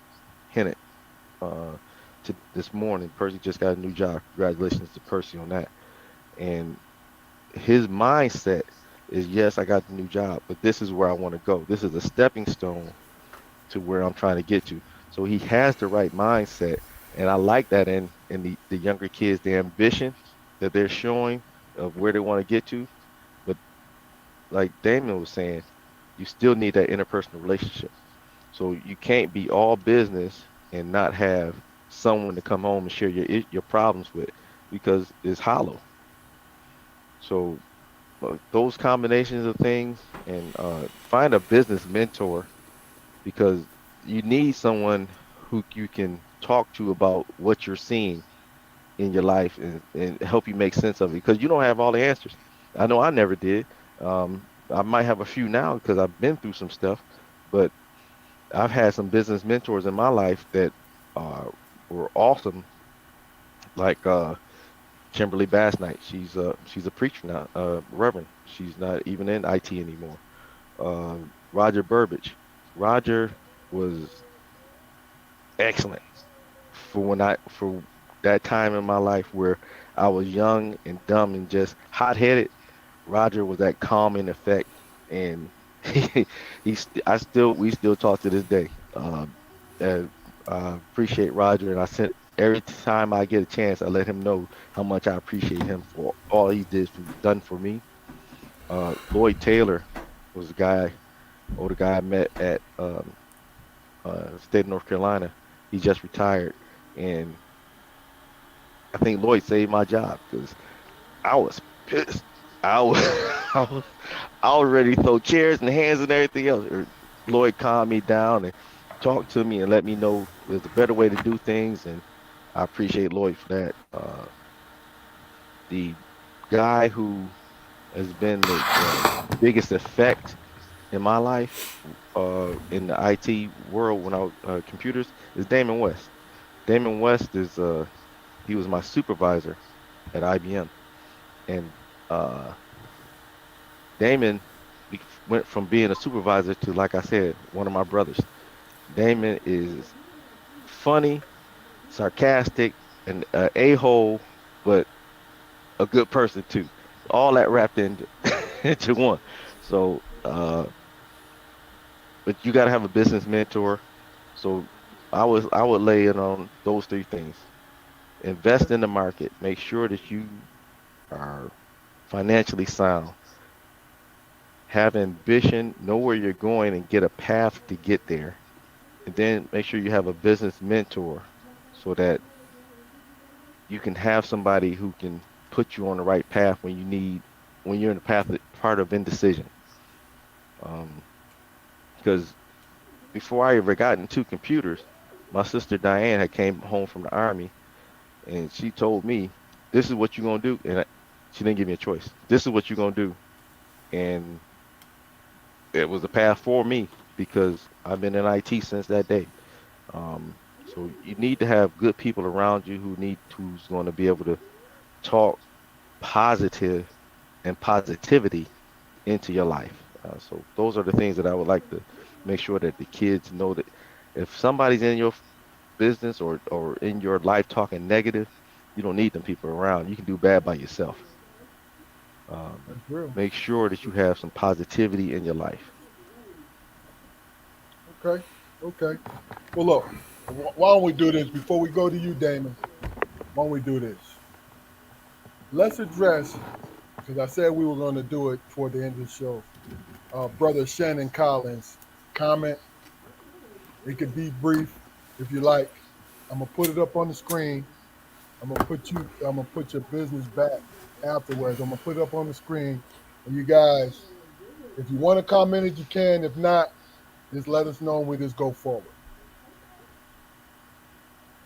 Hennett, uh, this morning. Percy just got a new job. Congratulations to Percy on that. And his mindset is, yes, I got the new job, but this is where I want to go. This is a stepping stone to where I'm trying to get to. So he has the right mindset, and I like that in the younger kids, the ambition that they're showing of where they want to get to. But like Damon was saying, you still need that interpersonal relationship. So you can't be all business and not have someone to come home and share your problems with, because it's hollow. So those combinations of things, and find a business mentor, because you need someone who you can talk to about what you're seeing, in your life and help you make sense of it because you don't have all the answers. I know I never did. I might have a few now because I've been through some stuff, but I've had some business mentors in my life that uh, were awesome, like Kimberly Bass Knight. She's a preacher now, Reverend. She's not even in IT anymore. Roger Burbage. Roger was excellent for that time in my life where I was young and dumb and just hot headed. Roger was that calming effect, and I still we still talk to this day. And I appreciate Roger, and I sent every time I get a chance, I let him know how much I appreciate him for all he done for me. Lloyd Taylor was the guy I met at state of North Carolina. He just retired, and I think Lloyd saved my job because I was pissed. I was, I was, I was ready to throw chairs and hands and everything else. Lloyd calmed me down and talked to me and let me know there's a better way to do things, and I appreciate Lloyd for that. The guy who has been the biggest effect in my life in the IT world when I was computers is Damon West. Damon West is he was my supervisor at IBM, and uh, Damon went from being a supervisor to, like I said, one of my brothers. Damon is funny, sarcastic, and a-hole, but a good person too. All that wrapped into into one. So, but you got to have a business mentor. So, I would lay it on those three things: invest in the market, make sure that you are financially sound, have ambition, know where you're going, and get a path to get there. And then make sure you have a business mentor so that you can have somebody who can put you on the right path when you're in the part of indecision. Um, because before I ever got into computers, my sister Diane had came home from the army and she told me, "This is what you're gonna do," and she didn't give me a choice. This is what you're gonna do, and it was a path for me because I've been in IT since that day. So you need to have good people around you who's going to be able to talk positive and positivity into your life. So those are the things that I would like to make sure that the kids know that if somebody's in your business or in your life talking negative, you don't need them people around. You can do bad by yourself. Um, That's real. Make sure that you have some positivity in your life. Okay. Okay. Well, look. Why don't we do this before we go to you, Damon? Why don't we do this? Let's address, because I said we were going to do it toward the end of the show. Brother Shannon Collins comment. It could be brief if you like. I'm gonna put it up on the screen. I'm gonna put your business back afterwards. I'm gonna put it up on the screen, and you guys, if you want to comment it, you can. If not, just let us know and we just go forward.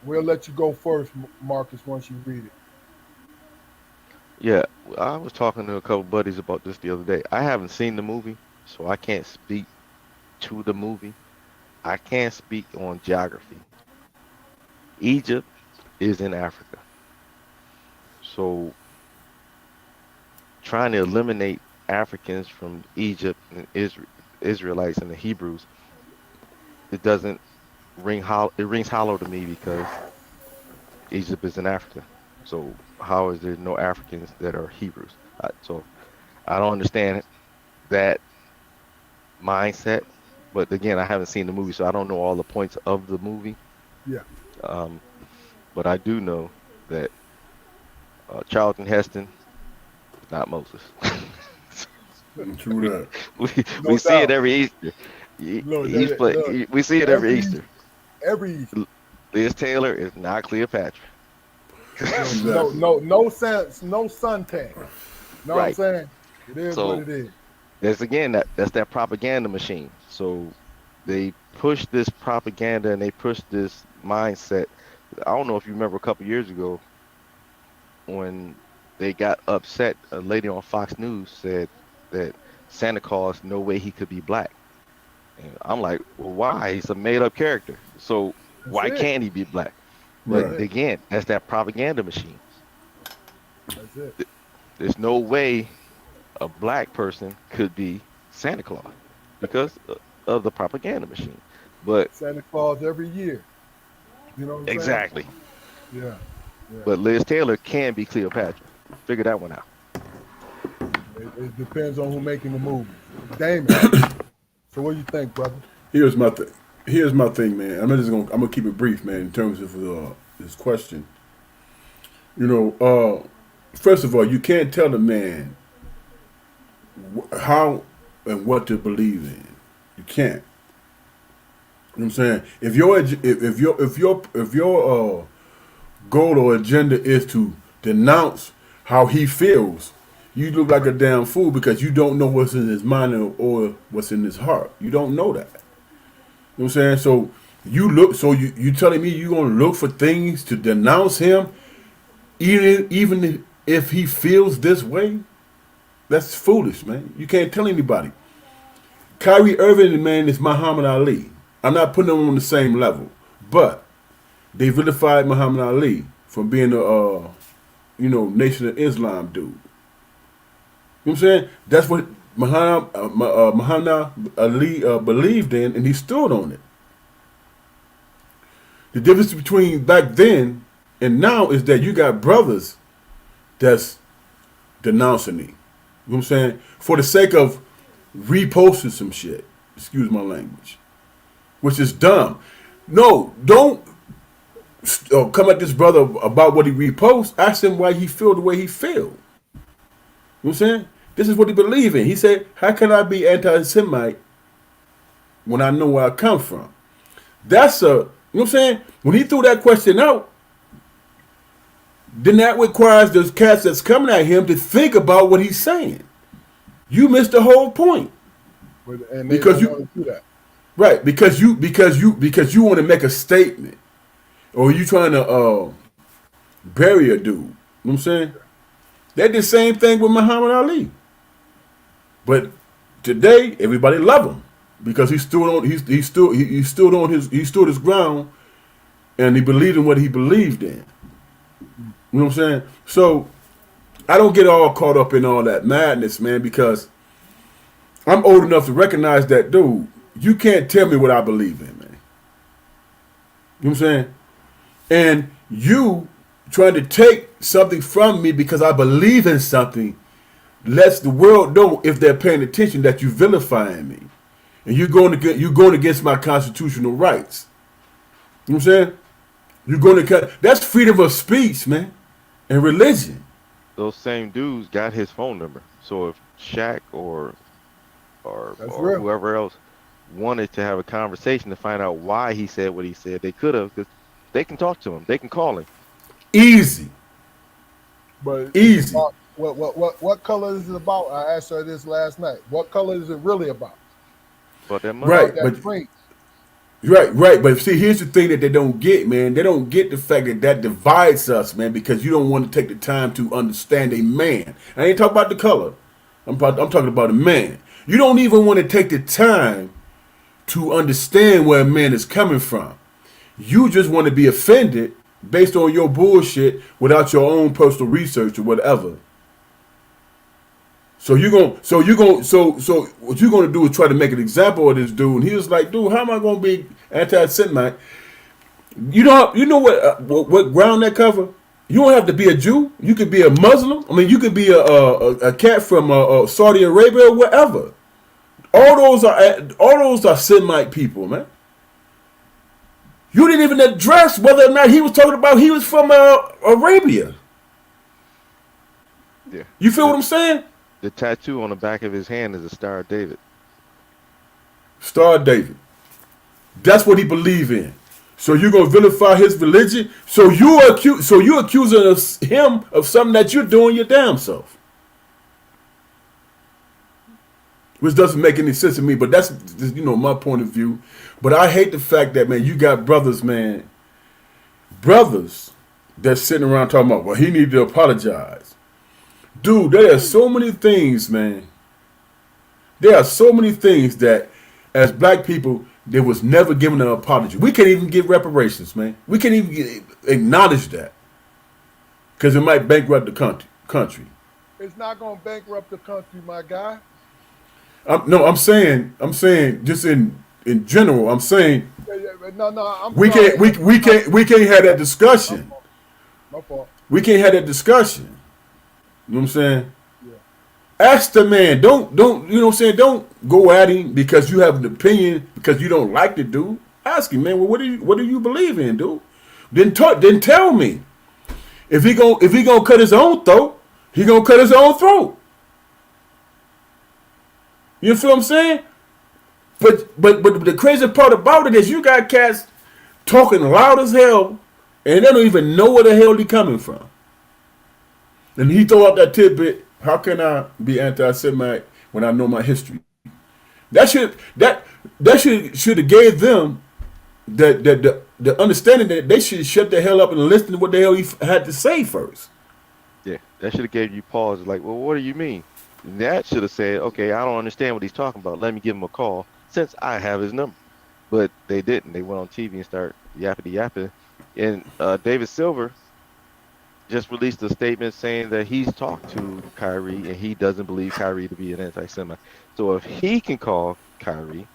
We'll let you go first, Marcus, once you read it. Yeah, I was talking to a couple buddies about this the other day. I haven't seen the movie, so I can't speak to the movie. I can't speak on geography. Egypt is in Africa. So trying to eliminate Africans from Egypt and Israelites and the Hebrews, it doesn't it rings hollow to me because Egypt is in Africa. So how is there no Africans that are Hebrews? So I don't understand that mindset. But again, I haven't seen the movie, so I don't know all the points of the movie. Yeah. Um, but I do know that Charlton Heston is not Moses. True we, that. we No see it doubt. every Easter. Look, look, We see it every every Easter. every Liz Taylor is not Cleopatra. look, Exactly. no sense, no suntan. Know what I'm Right. saying? It is what So it is. there's again that's that propaganda machine. So they push this propaganda and they push this mindset. I don't know if you remember a couple years ago, when they got upset, a lady on Fox News said that Santa Claus, no way he could be black. And I'm like, well, why? He's a made up character. So That's why it. can't he be black? That's But Right. it. again, that's that propaganda machine. That's it. There's no way a black person could be Santa Claus because of the propaganda machine. But Santa Claus every year. You know what I'm saying? exactly. Yeah. Yeah. But Liz Taylor can be Cleopatra. Figure that one out. It depends on who making the movie. Damon. So what do you think, brother? Here's my thing. Here's my thing, man. I'm gonna keep it brief, man. In terms of this question, first of all, you can't tell a man how and what to believe in. You can't. You know what I'm saying? If your goal or agenda is to denounce how he feels, you look like a damn fool because you don't know what's in his mind or what's in his heart. You don't know that. You know what I'm saying? So you telling me you gonna look for things to denounce him, even if he feels this way? That's foolish, man. You can't tell anybody. Kyrie Irving, man, is Muhammad Ali. I'm not putting them on the same level, but they vilified Muhammad Ali from being Nation of Islam dude. You know what I'm saying? That's what Muhammad Ali believed in, and he stood on it. The difference between back then and now is that you got brothers that's denouncing me. You know what I'm saying? For the sake of reposting some shit. Excuse my language. Which is dumb. No, don't come at this brother about what he reposts. Ask him why he feel the way he feel. You know what I'm saying? This is what he believe in. He said, how can I be anti-Semite when I know where I come from? That's you know what I'm saying? When he threw that question out, then that requires those cats that's coming at him to think about what he's saying. You missed the whole point. And they Because don't you want to do that. right, because you want to make a statement. Or you trying to bury a dude. You know what I'm saying? They did the same thing with Muhammad Ali. But today everybody love him because he stood his ground and he believed in what he believed in. You know what I'm saying? So I don't get all caught up in all that madness, man, because I'm old enough to recognize that, dude, you can't tell me what I believe in, man. You know what I'm saying? And you trying to take something from me because I believe in something lets the world know, if they're paying attention, that you vilifying me. And you're going against my constitutional rights. You know what I'm saying? You're going to that's freedom of speech, man, and religion. Those same dudes got his phone number. So if Shaq That's or real. whoever else wanted to have a conversation to find out why he said what he said, they could have, because they can talk to him. They can call him. Easy. But it's Easy. about what color is it about? I asked her this last night. What color is it really about? But that money. Right, About that prince. right. But see, here's the thing that they don't get, man. They don't get the fact that divides us, man, because you don't want to take the time to understand a man. I ain't talking about the color. I'm talking about a man. You don't even want to take the time to understand where a man is coming from. You just want to be offended based on your bullshit without your own personal research or whatever. So what you're gonna do is try to make an example of this dude, and he was like, dude, how am I gonna be anti-Semite? You know what ground that cover? You don't have to be a Jew. You could be a Muslim. I mean, you could be a cat from Saudi Arabia or wherever. All those are Semite people, man. You didn't even address whether or not he was talking about he was from Arabia. Yeah. You feel what The I'm saying? the tattoo on the back of his hand is a Star of David. Star David. That's what he believe in. So you're gonna vilify his religion. So you're accusing him of something that you're doing your damn self, which doesn't make any sense to me. But that's my point of view. But I hate the fact that, man, you got brothers, man, brothers that's sitting around talking about, well, he needed to apologize. Dude, there are so many things, man. There are so many things that, as black people, there was never given an apology. We can't even give reparations, man. We can't even acknowledge that because it might bankrupt the country. It's not gonna bankrupt the country, my guy. I'm saying, just in general. I'm saying No, I'm we sorry. can't, we can't have that discussion. My fault. We can't have that discussion. You know what I'm saying? Yeah. Ask the man. Don't you know what I'm saying? Don't go at him because you have an opinion because you don't like the dude. Ask him, man. Well, what do you believe in, dude? Then tell me. If he gonna cut his own throat, he gonna cut his own throat. You feel what I'm saying? But the crazy part about it is you got cats talking loud as hell and they don't even know where the hell they coming from. And he throw out that tidbit, how can I be anti-Semite when I know my history? That should have gave them the understanding that they should shut the hell up and listen to what the hell he had to say first. Yeah, that should have gave you pause. Like, well, what do you mean? That should have said, okay, I don't understand what he's talking about. Let me give him a call since I have his number. But they didn't. They went on TV and started yapping. And David Silver just released a statement saying that he's talked to Kyrie and he doesn't believe Kyrie to be an anti-Semite. So if he can call Kyrie,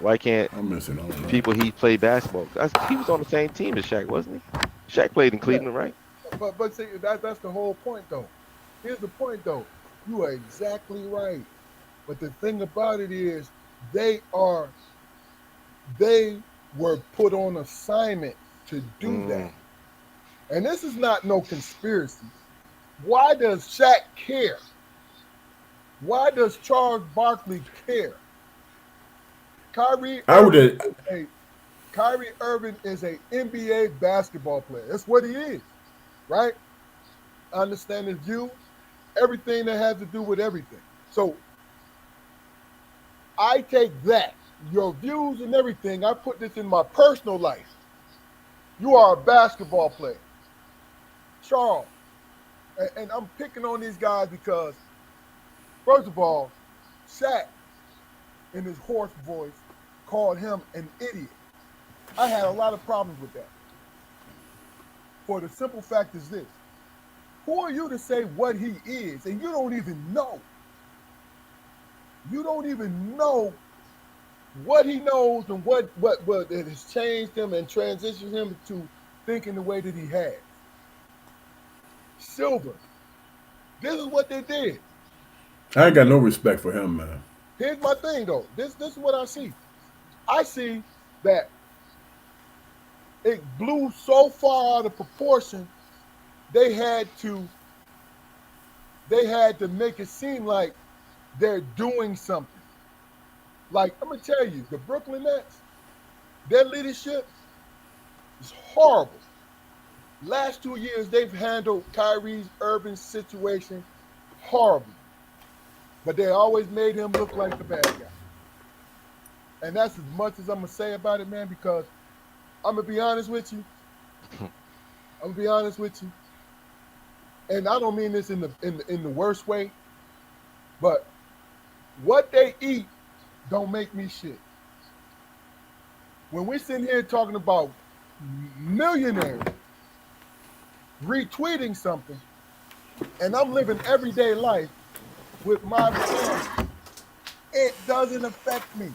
why can't I'm missing all that. people he played basketball? He was on the same team as Shaq, wasn't he? Shaq played in Cleveland, right? But see, that's the whole point, though. Here's the point, though. You are exactly right. But the thing about it is, they were put on assignment to do that. And this is not no conspiracy. Why does Shaq care? Why does Charles Barkley care? Kyrie Irving is a NBA basketball player. That's what he is, right? I understand his view, everything that has to do with everything. So I take that, your views and everything, I put this in my personal life. You are a basketball player. Charles, and I'm picking on these guys because, first of all, Shaq, in his hoarse voice, called him an idiot. I had a lot of problems with that. For the simple fact is this. Who are you to say what he is? And you don't even know. You don't even know what he knows and what has changed him and transitioned him to thinking the way that he has. Silver. This is what they did. I ain't got no respect for him, man. Here's my thing, though. This is what I see. I see that it blew so far out of proportion, they had to make it seem like they're doing something. Like, I'm going to tell you, the Brooklyn Nets, their leadership is horrible. Last 2 years, they've handled Kyrie Irving's situation horribly. But they always made him look like the bad guy. And that's as much as I'm going to say about it, man, because I'm going to be honest with you. And I don't mean this in the worst way, but what they eat don't make me shit. When we're sitting here talking about millionaires retweeting something, and I'm living everyday life with my family, it doesn't affect me.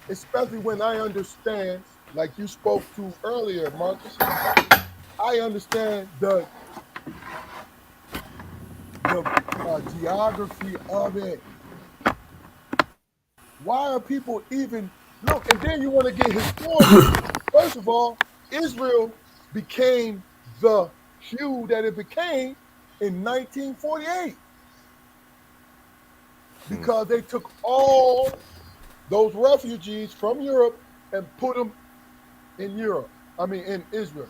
Especially when I understand, like you spoke to earlier, Marcus, I understand the geography of it. Why are people even look? And then you want to get historical. First of all, Israel became the hue that it became in 1948 because they took all those refugees from Europe and put them in in Israel.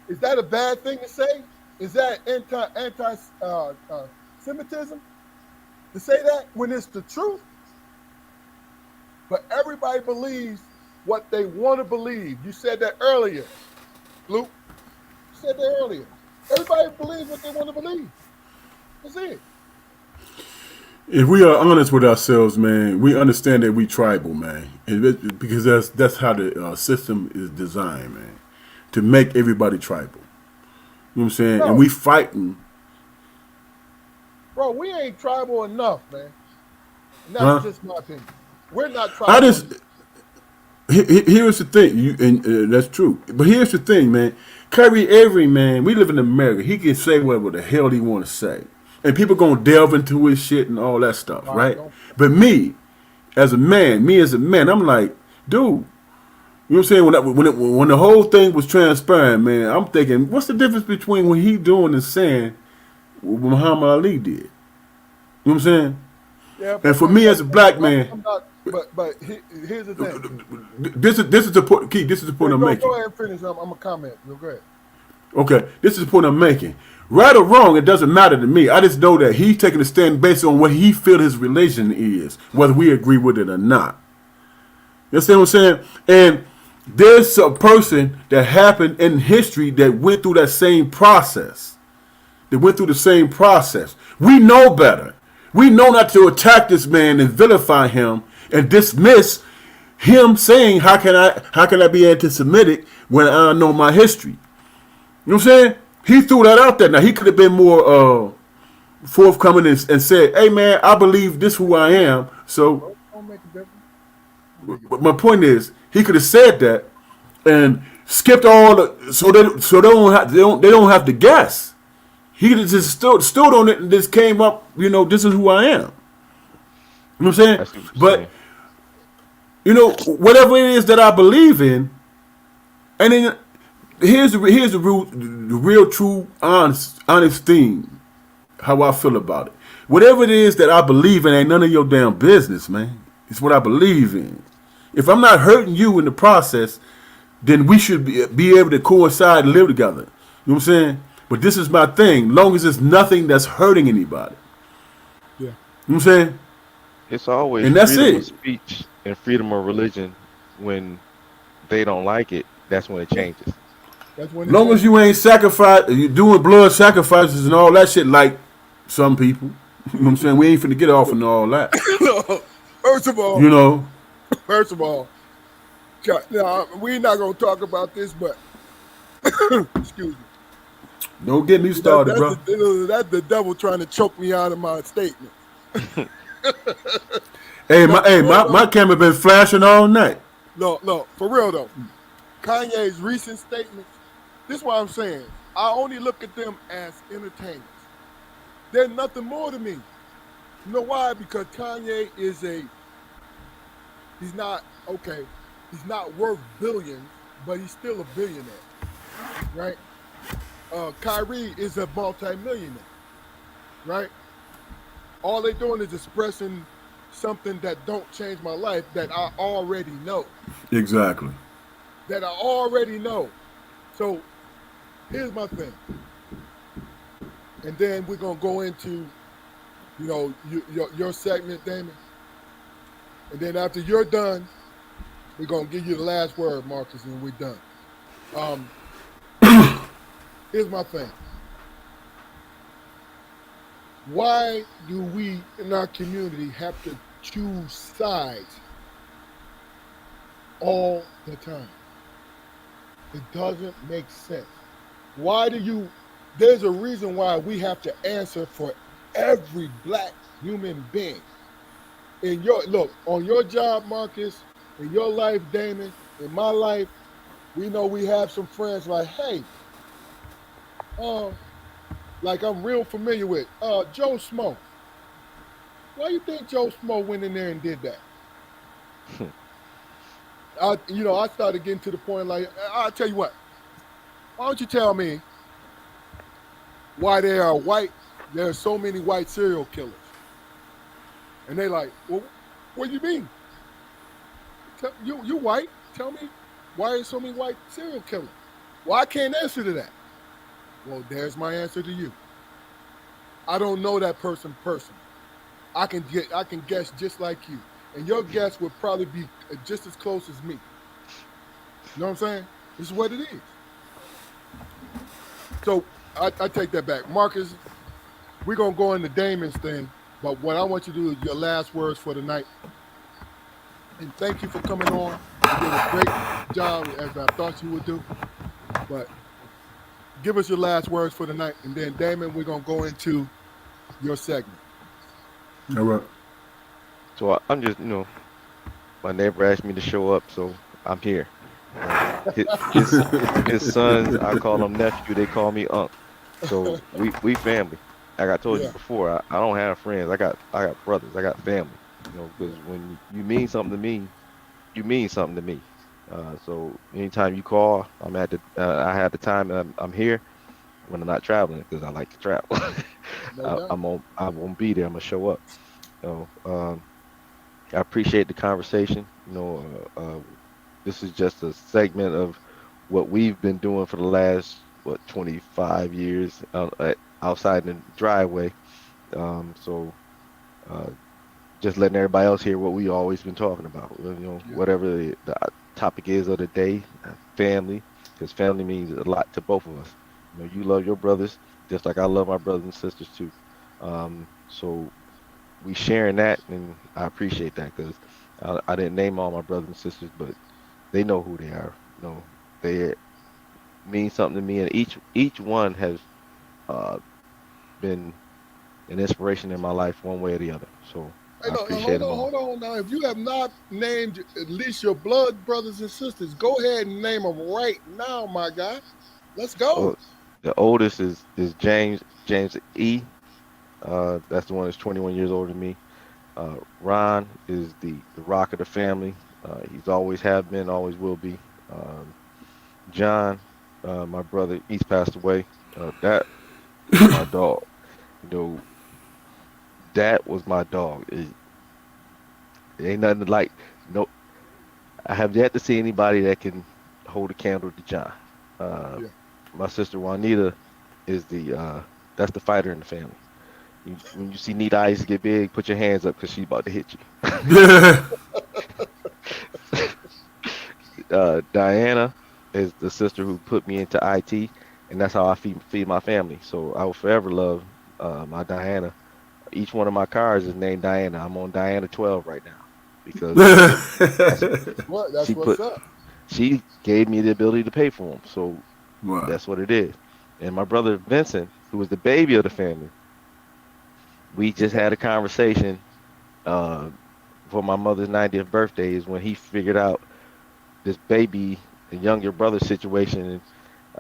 Is that a bad thing to say? Is that anti-Semitism to say that when it's the truth? But everybody believes what they want to believe. You said that earlier. Luke said that earlier. Everybody believes what they want to believe. That's it. If we are honest with ourselves, man, we understand that we tribal, man, because that's how the system is designed, man, to make everybody tribal. You know what I'm saying? And Bro, we fighting, bro, we ain't tribal enough, man. And that's huh? just my opinion. We're not I tribal just enough. here's the thing, and that's true. But here's the thing, man. Kyrie Irving, man, we live in America. He can say whatever the hell he want to say, and people gonna delve into his shit and all that stuff, Right? right? Don't But me as a man, I'm like, dude, you know what I'm saying? When the whole thing was transpiring, man, I'm thinking, what's the difference between what he doing and saying what Muhammad Ali did? You know what I'm saying? yeah, And but for but me but as a black I'm, man, I'm not. Here's the thing. this is the point. Keith, this is the Yeah, point I'm go making. ahead and finish. I'm gonna comment. Go ahead. Okay, this is the point I'm making. Right or wrong, it doesn't matter to me. I just know that he's taking a stand based on what he feel his religion is, whether we agree with it or not. You understand what I'm saying? And there's a person that happened in history that went through that same process. They went through the same process. We know better. We know not to attack this man and vilify him and dismiss him saying, how can I be anti-Semitic when I know my history? You know what I'm saying? He threw that out there. Now he could have been more forthcoming and said, "Hey man, I believe this who I am." So Don't make a difference. Don't make a but my difference. point is, he could have said that and skipped all the so they don't have to guess. He just stood on it and just came up. This is who I am. You know what I'm saying? I see what you're But saying. whatever it is that I believe in, and then here's the real true honest thing. How I feel about it. Whatever it is that I believe in ain't none of your damn business, man. It's what I believe in. If I'm not hurting you in the process, then we should be able to coincide and live together. You know what I'm saying? But this is my thing. Long as it's nothing that's hurting anybody. Yeah, You know what I'm saying? It's always And that's freedom of it. speech and freedom of religion. When they don't like it, that's when it yeah. changes. That's when it Long as changes. you ain't you doing blood sacrifices and all that shit like some people. You know what I'm saying? We ain't finna get off and all that. First of all, You know? first of all, now we're not gonna talk about this, but excuse me. Don't get me That, started, that's bro. that's the devil trying to choke me out of my statement. Hey, No, my for hey, real my, though. my camera been flashing all night. No, for real though. Kanye's recent statements. This is what I'm saying. I only look at them as entertainers. They're nothing more to me. You know why? Because Kanye is he's not okay. He's not worth billions, but he's still a billionaire, right? Kyrie is a multimillionaire, right? All they're doing is expressing something that don't change my life that I already know. Exactly. That I already know. So here's my thing, and then we're gonna go into your segment, Damon, and then after you're done, we're gonna give you the last word, Marcus, and we're done. Um, here's my thing. Why do we in our community have to choose sides all the time? It doesn't make sense. Why do you? There's a reason why we have to answer for every black human being. In your look, on your job, Marcus, in your life, Damon, in my life, we know we have some friends like, hey, uh, like I'm real familiar with, Joe Smo. Why you think Joe Smo went in there and did that? I started getting to the point like, I'll tell you what. Why don't you tell me why there are so many white serial killers? And they like, well, what do you mean? You white? Tell me why are so many white serial killers? Well, I can't answer to that. Well, there's my answer to you. I don't know that person personally. I can guess just like you, and your guess would probably be just as close as me. You know what I'm saying? This is what it is. So I take that back. Marcus, we're gonna go into Damon's thing, but what I want you to do is your last words for the night. And thank you for coming on. You did a great job as I thought you would do. But give us your last words for the night, and then Damon, we're gonna go into your segment. All right. So I'm just, my neighbor asked me to show up, so I'm here. His sons, I call them nephew, they call me unc. So we family. Like I told you Yeah, before, I don't have friends. I got brothers. I got family. Because when you mean something to me, you mean something to me. So anytime you call, I have the time. And I'm here when I'm not traveling because I like to travel. no doubt. I won't be there. I'm gonna show up. So I appreciate the conversation. This is just a segment of what we've been doing for the last 25 years outside in the driveway. So uh, just letting everybody else hear what we always been talking about. Yeah, Whatever the topic is of the day, family, because family means a lot to both of us. You love your brothers just like I love my brothers and sisters too. So we sharing that, and I appreciate that because I didn't name all my brothers and sisters, but they know who they are. They mean something to me, and each one has uh, been an inspiration in my life one way or the other. So hey, I no, no, appreciate them all. hold on now. If you have not named at least your blood brothers and sisters, go ahead and name them right now, my guy. Let's go. Well, the oldest is James E. That's the one that's 21 years older than me. Ron is the rock of the family. He's always have been, always will be. John, my brother, he's passed away. That was my dog. You know, that was my dog. It ain't nothing like no. I have yet to see anybody that can hold a candle to John. Uh, Yeah, my sister Juanita is the that's the fighter in the family. When you see Neat eyes get big, put your hands up because she's about to hit you. Diana is the sister who put me into IT, and that's how I feed my family. So I will forever love my Diana. Each one of my cars is named Diana. I'm on Diana 12 right now because that's that's what. she That's what's put. up. She gave me the ability to pay for them. So Wow. that's what it is. And my brother Vincent, who was the baby of the family, we just had a conversation uh, for my mother's 90th birthday. Is when he figured out this baby, a younger brother situation. And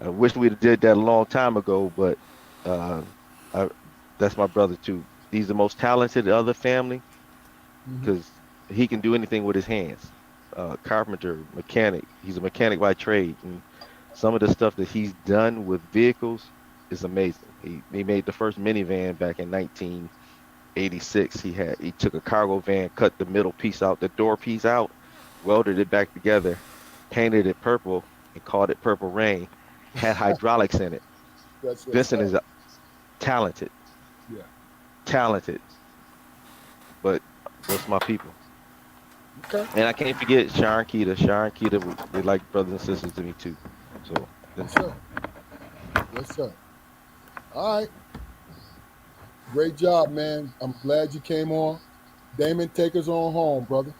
I wish we'd have did that a long time ago, but uh, I, that's my brother too. He's the most talented of the family Hmm. because he can do anything with his hands. Carpenter, mechanic. He's a mechanic by trade, and some of the stuff that he's done with vehicles is amazing. He made the first minivan back in 1986. He took a cargo van, cut the middle piece out, the door piece out, welded it back together, painted it purple, and called it Purple Rain. Had hydraulics in it. That's what's Vincent up. is talented, Yeah. talented, but those my people. Okay. And I can't forget Sharon Keita. Sharon Keita, they like brothers and sisters to me too. So them Yes, two. sir. Yes, sir. All right. Great job, man. I'm glad you came on. Damon, take us on home, brother.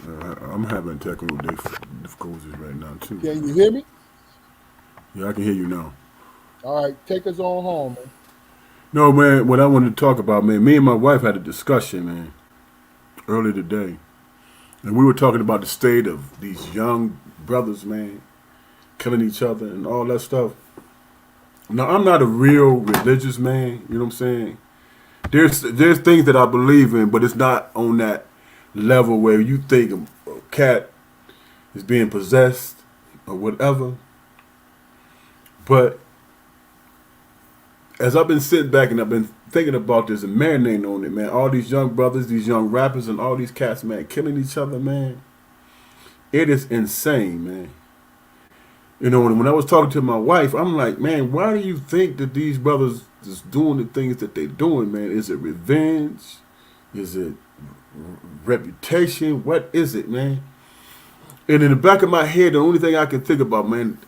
I'm having technical difficulties right now too. Can you hear me? Yeah, I can hear you now. All right. Take us on home, man. No, man. What I wanted to talk about, man. Me and my wife had a discussion, man, earlier today, and we were talking about the state of these young brothers, man, killing each other and all that stuff. Now, I'm not a real religious man. You know what I'm saying? There's things that I believe in, but it's not on that level where you think a cat is being possessed or whatever. But as I've been sitting back and I've been thinking about this and marinating on it, man, all these young brothers, these young rappers, and all these cats, man, killing each other, man, it is insane, man. When I was talking to my wife, I'm like, man, why do you think that these brothers is doing the things that they're doing, man? Is it revenge? Is it reputation? What is it, man? And in the back of my head, the only thing I can think about, man,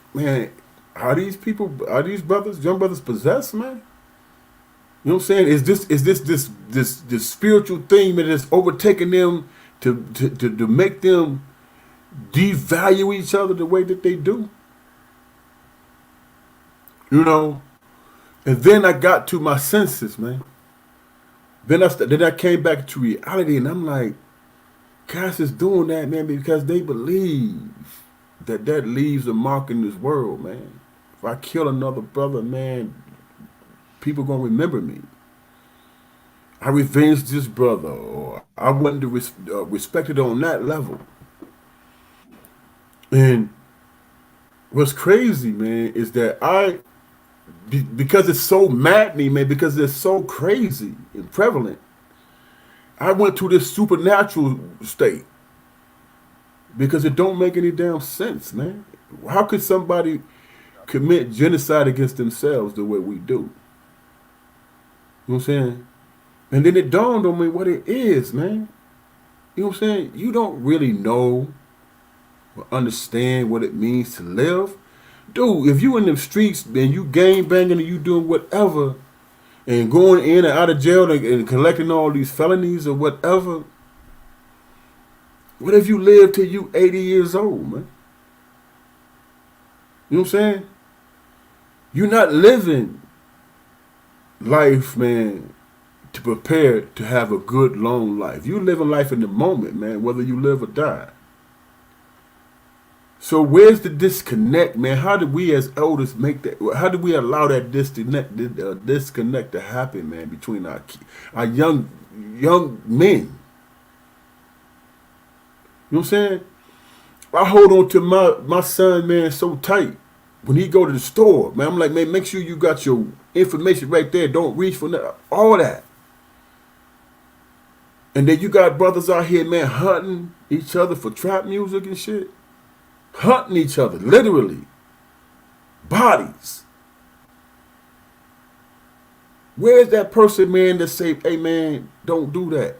Are these young brothers possessed, man? You know what I'm saying? Is this spiritual thing that is overtaking them to make them devalue each other the way that they do? You know? And then I got to my senses, man. Then I came back to reality, and I'm like, guys is doing that, man, because they believe that leaves a mark in this world, man. If I kill another brother, man, people gonna remember me. I revenged this brother, or I wasn't respected on that level. And what's crazy, man, is that because it's so maddening, man, because it's so crazy and prevalent, I went to this supernatural state because it don't make any damn sense, man. How could somebody commit genocide against themselves the way we do? You know what I'm saying? And then it dawned on me what it is, man. You know what I'm saying? You don't really know or understand what it means to live. Dude, if you in them streets and you gang banging and you doing whatever and going in and out of jail and collecting all these felonies or whatever, what if you live till you 80 years old, man? You know what I'm saying? You're not living life, man, to prepare to have a good, long life. You living life in the moment, man, whether you live or die. So where's the disconnect, man? How did we as elders make that? How did we allow that disconnect to happen, man, between our young men? You know what I'm saying? I hold on to my son, man, so tight. When he go to the store, man, I'm like, man, make sure you got your information right there. Don't reach for that, all that. And then you got brothers out here, man, hunting each other for trap music and shit. Hunting each other, literally. Bodies. Where's that person, man, that say, hey, man, don't do that?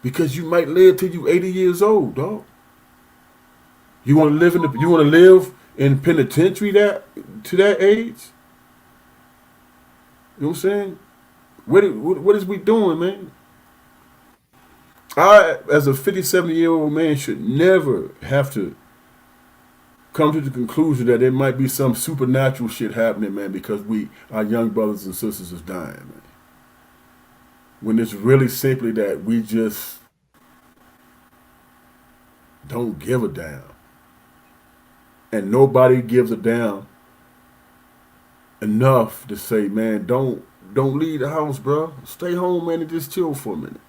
Because you might live till you 80 years old, dog. You want to live in penitentiary to that age? You know what I'm saying? What is we doing, man? I, as a 57-year-old man, should never have to come to the conclusion that there might be some supernatural shit happening, man, because our young brothers and sisters is dying, man. When it's really simply that we just don't give a damn. And nobody gives a damn enough to say, man, don't leave the house, bro. Stay home, man, and just chill for a minute.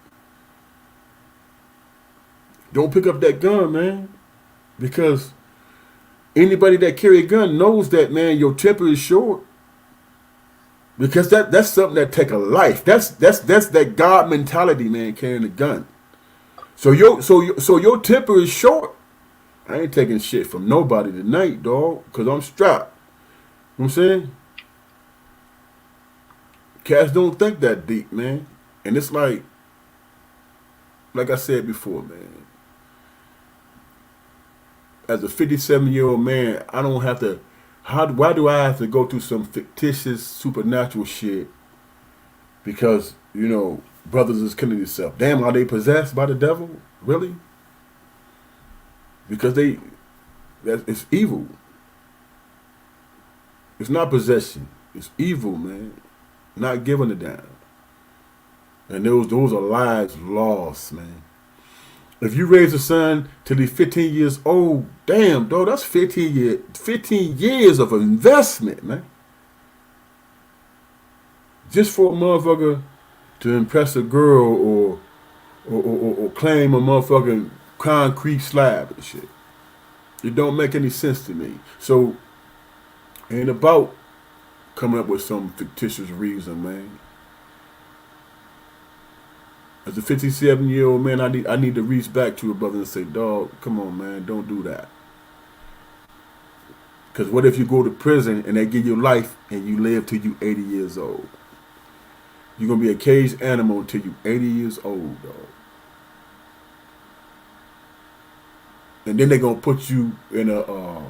Don't pick up that gun, man, because anybody that carry a gun knows that, man, your temper is short. Because that's something that take a life. That's that God mentality, man, carrying a gun. So your temper is short. I ain't taking shit from nobody tonight, dog, because I'm strapped. You know what I'm saying? Cats don't think that deep, man. And it's like I said before, man, as a 57-year-old man, I don't have to, why do I have to go through some fictitious supernatural shit because, you know, brothers is killing themselves? Damn, are they possessed by the devil? Really? Because it's evil. It's not possession. It's evil, man. Not giving a damn. And those are lives lost, man. If you raise a son till he's 15 years old, damn, dog, that's 15 years of investment, man. Just for a motherfucker to impress a girl or claim a motherfucking concrete slab and shit. It don't make any sense to me. So, ain't about coming up with some fictitious reason, man. As a 57-year-old man, I need to reach back to a brother and say, dog, come on, man, don't do that. Because what if you go to prison and they give you life and you live till you 80 years old? You're going to be a caged animal until you 80 years old, dog. And then they're going to put you in a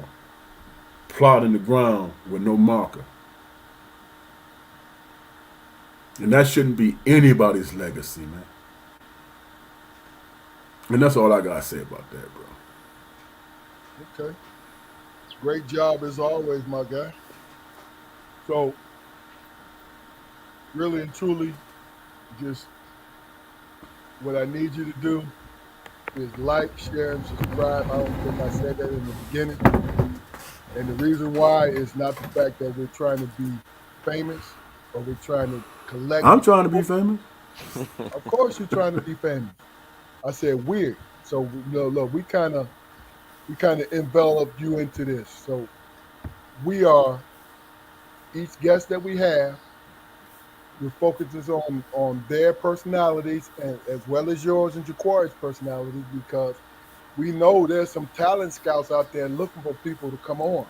plot in the ground with no marker. And that shouldn't be anybody's legacy, man. And that's all I gotta say about that, bro. Okay. Great job as always, my guy. So, really and truly, just what I need you to do is like, share, and subscribe. I don't think I said that in the beginning. And the reason why is not the fact that we're trying to be famous or we're trying to collect. I'm trying to be famous. Of course, you're trying to be famous. I said weird. So look, we kind of enveloped you into this. So we are each guest that we have. We're focusing on their personalities and as well as yours and Jaquari's personalities because we know there's some talent scouts out there looking for people to come on.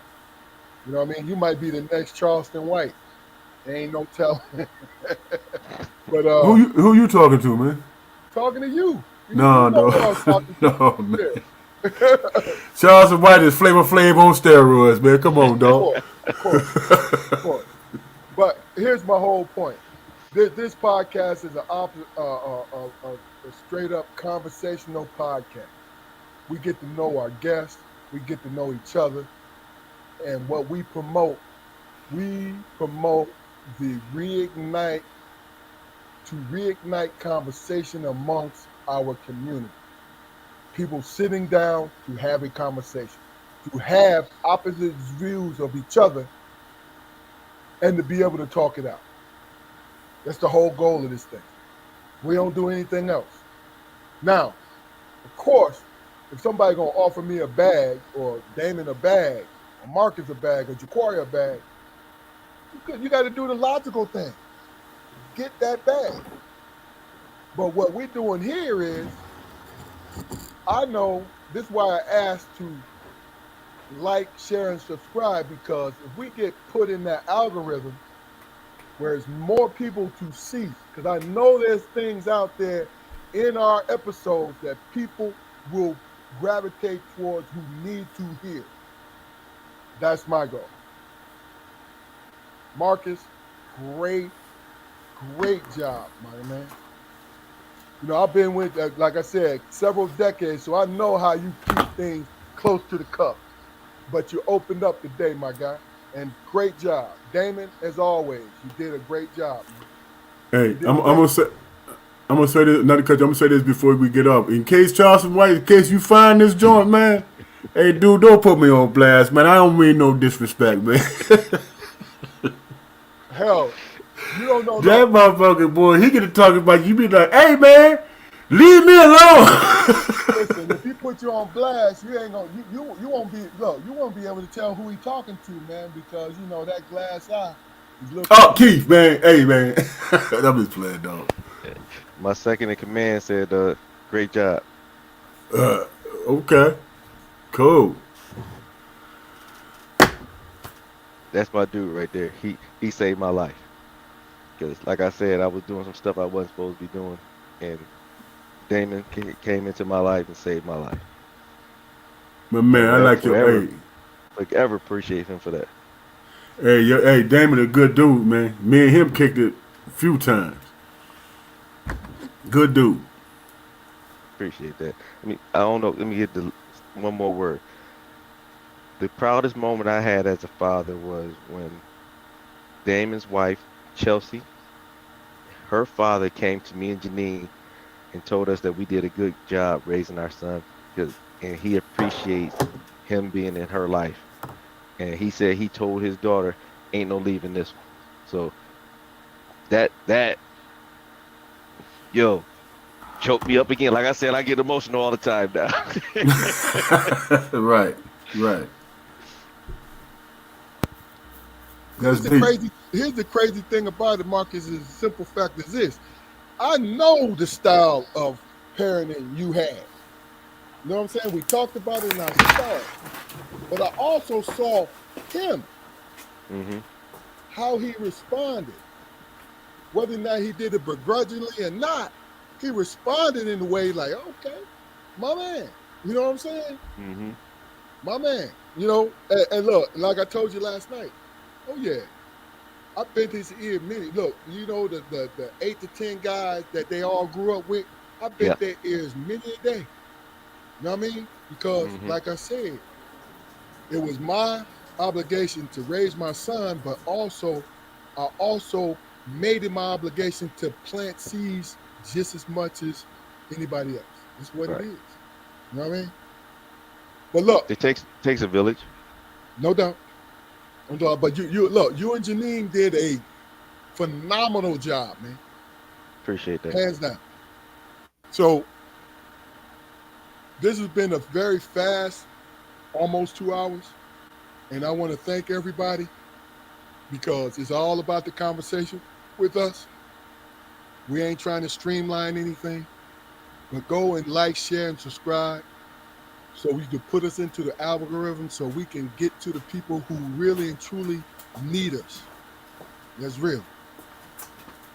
You know what I mean? You might be the next Charleston White. There ain't no telling. But Who you talking to, man? talking to you. No, you know who I'm no, talking to. no, man. Yeah. Charles and White is Flavor Flav on steroids, man. Come on, dog. Of course. But here's my whole point. This podcast is a straight up conversational podcast. We get to know our guests, we get to know each other, and what we promote the reignite conversation amongst our community. People sitting down to have a conversation, to have opposite views of each other, and to be able to talk it out. That's the whole goal of this thing. We don't do anything else. Now, of course, if somebody gonna offer me a bag, or Damon a bag, or Marcus a bag, or Jaquari a bag, you got to do the logical thing. Get that bag. But what we're doing here is, I know this is why I asked to like, share, and subscribe, because if we get put in that algorithm where it's more people to see, because I know there's things out there in our episodes that people will gravitate towards who need to hear. That's my goal. Marcus, great job, my man. You know, I've been with, like I said, several decades, so I know how you keep things close to the cuff. But you opened up today, my guy, and great job. Damon, as always, you did a great job, man. Hey, I'm gonna say this. Not to cut you. I'm gonna say this before we get up. In case Charleston White, in case you find this joint, man. Hey, dude, don't put me on blast, man. I don't mean no disrespect, man. Hell, you don't know that motherfucker, boy. He get to talking about you. Be like, hey, man, leave me alone. Listen, if he put you on blast, you ain't gonna you won't be you won't be able to tell who he talking to, man, because you know that glass eye is looking. Oh, Keith, man. Hey, man. I'm just playing, dog. My second in command said, great job. Okay. Cool. That's my dude right there. He saved my life. Because, like I said, I was doing some stuff I wasn't supposed to be doing. And Damon came into my life and saved my life. But, man, I like your hey. Like, ever appreciate him for that. Hey, Damon a good dude, man. Me and him kicked it a few times. Good dude. Appreciate that. I mean, I don't know. Let me get one more word. The proudest moment I had as a father was when Damon's wife, Chelsea, her father came to me and Janine and told us that we did a good job raising our son, and he appreciates him being in her life. And he said he told his daughter, ain't no leaving this one. So that choked me up again. Like I said, I get emotional all the time now. Right. Here's the crazy thing about it, Marcus, is the simple fact is this. I know the style of parenting you had. You know what I'm saying? We talked about it and I saw it. But I also saw him, how he responded. Whether or not he did it begrudgingly or not, he responded in a way like, okay, my man. You know what I'm saying? My man, and look, like I told you last night. Oh yeah, I bet this here many. Look, the 8 to 10 guys that they all grew up with. I Yeah. bet there is many a day. You know what I mean? Because, Hmm. like I said, it was my obligation to raise my son, but I also made it my obligation to plant seeds just as much as anybody else. That's what it Right. is. You know what I mean? But look, It takes a village. no doubt, no doubt. But you look, you and Janine did a phenomenal job, man, Appreciate that. hands down. So this has been a very fast, almost 2 hours, and I want to thank everybody because it's all about the conversation with us. We ain't trying to streamline anything, but go and like, share, and subscribe so you can put us into the algorithm so we can get to the people who really and truly need us. That's real.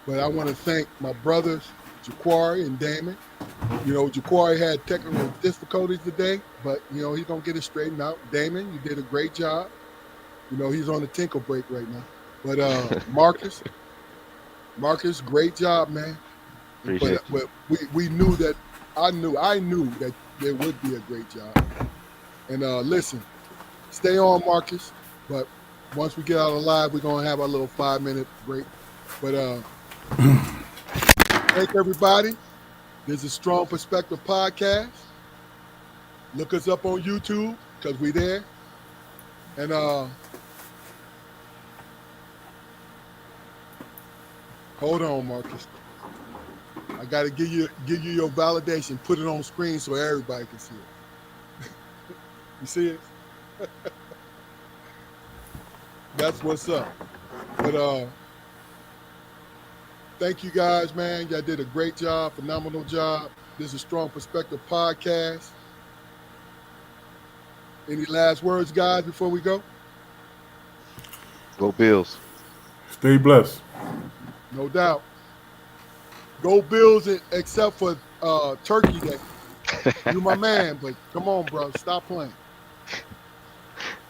But I want to thank my brothers, Jaquari and Damon. Jaquari had technical difficulties today, but he's gonna get it straightened out. Damon, you did a great job. He's on the tinkle break right now. But Marcus, great job, man. But Appreciate you. but we knew that I knew that there would be a great job. And listen, stay on, Marcus. But once we get out of live, we're gonna have our little 5 minute break. But thank everybody. This is Strong Perspective Podcast. Look us up on YouTube because we there. And hold on, Marcus. I gotta give you your validation. Put it on screen so everybody can see it. You see it? That's what's up. But thank you guys, man. Y'all did a great job, phenomenal job. This is Strong Perspective Podcast. Any last words, guys, before we go? Go Bills. Stay blessed. No doubt. Go Bills, except for Turkey Day. You my man, but come on, bro. Stop playing.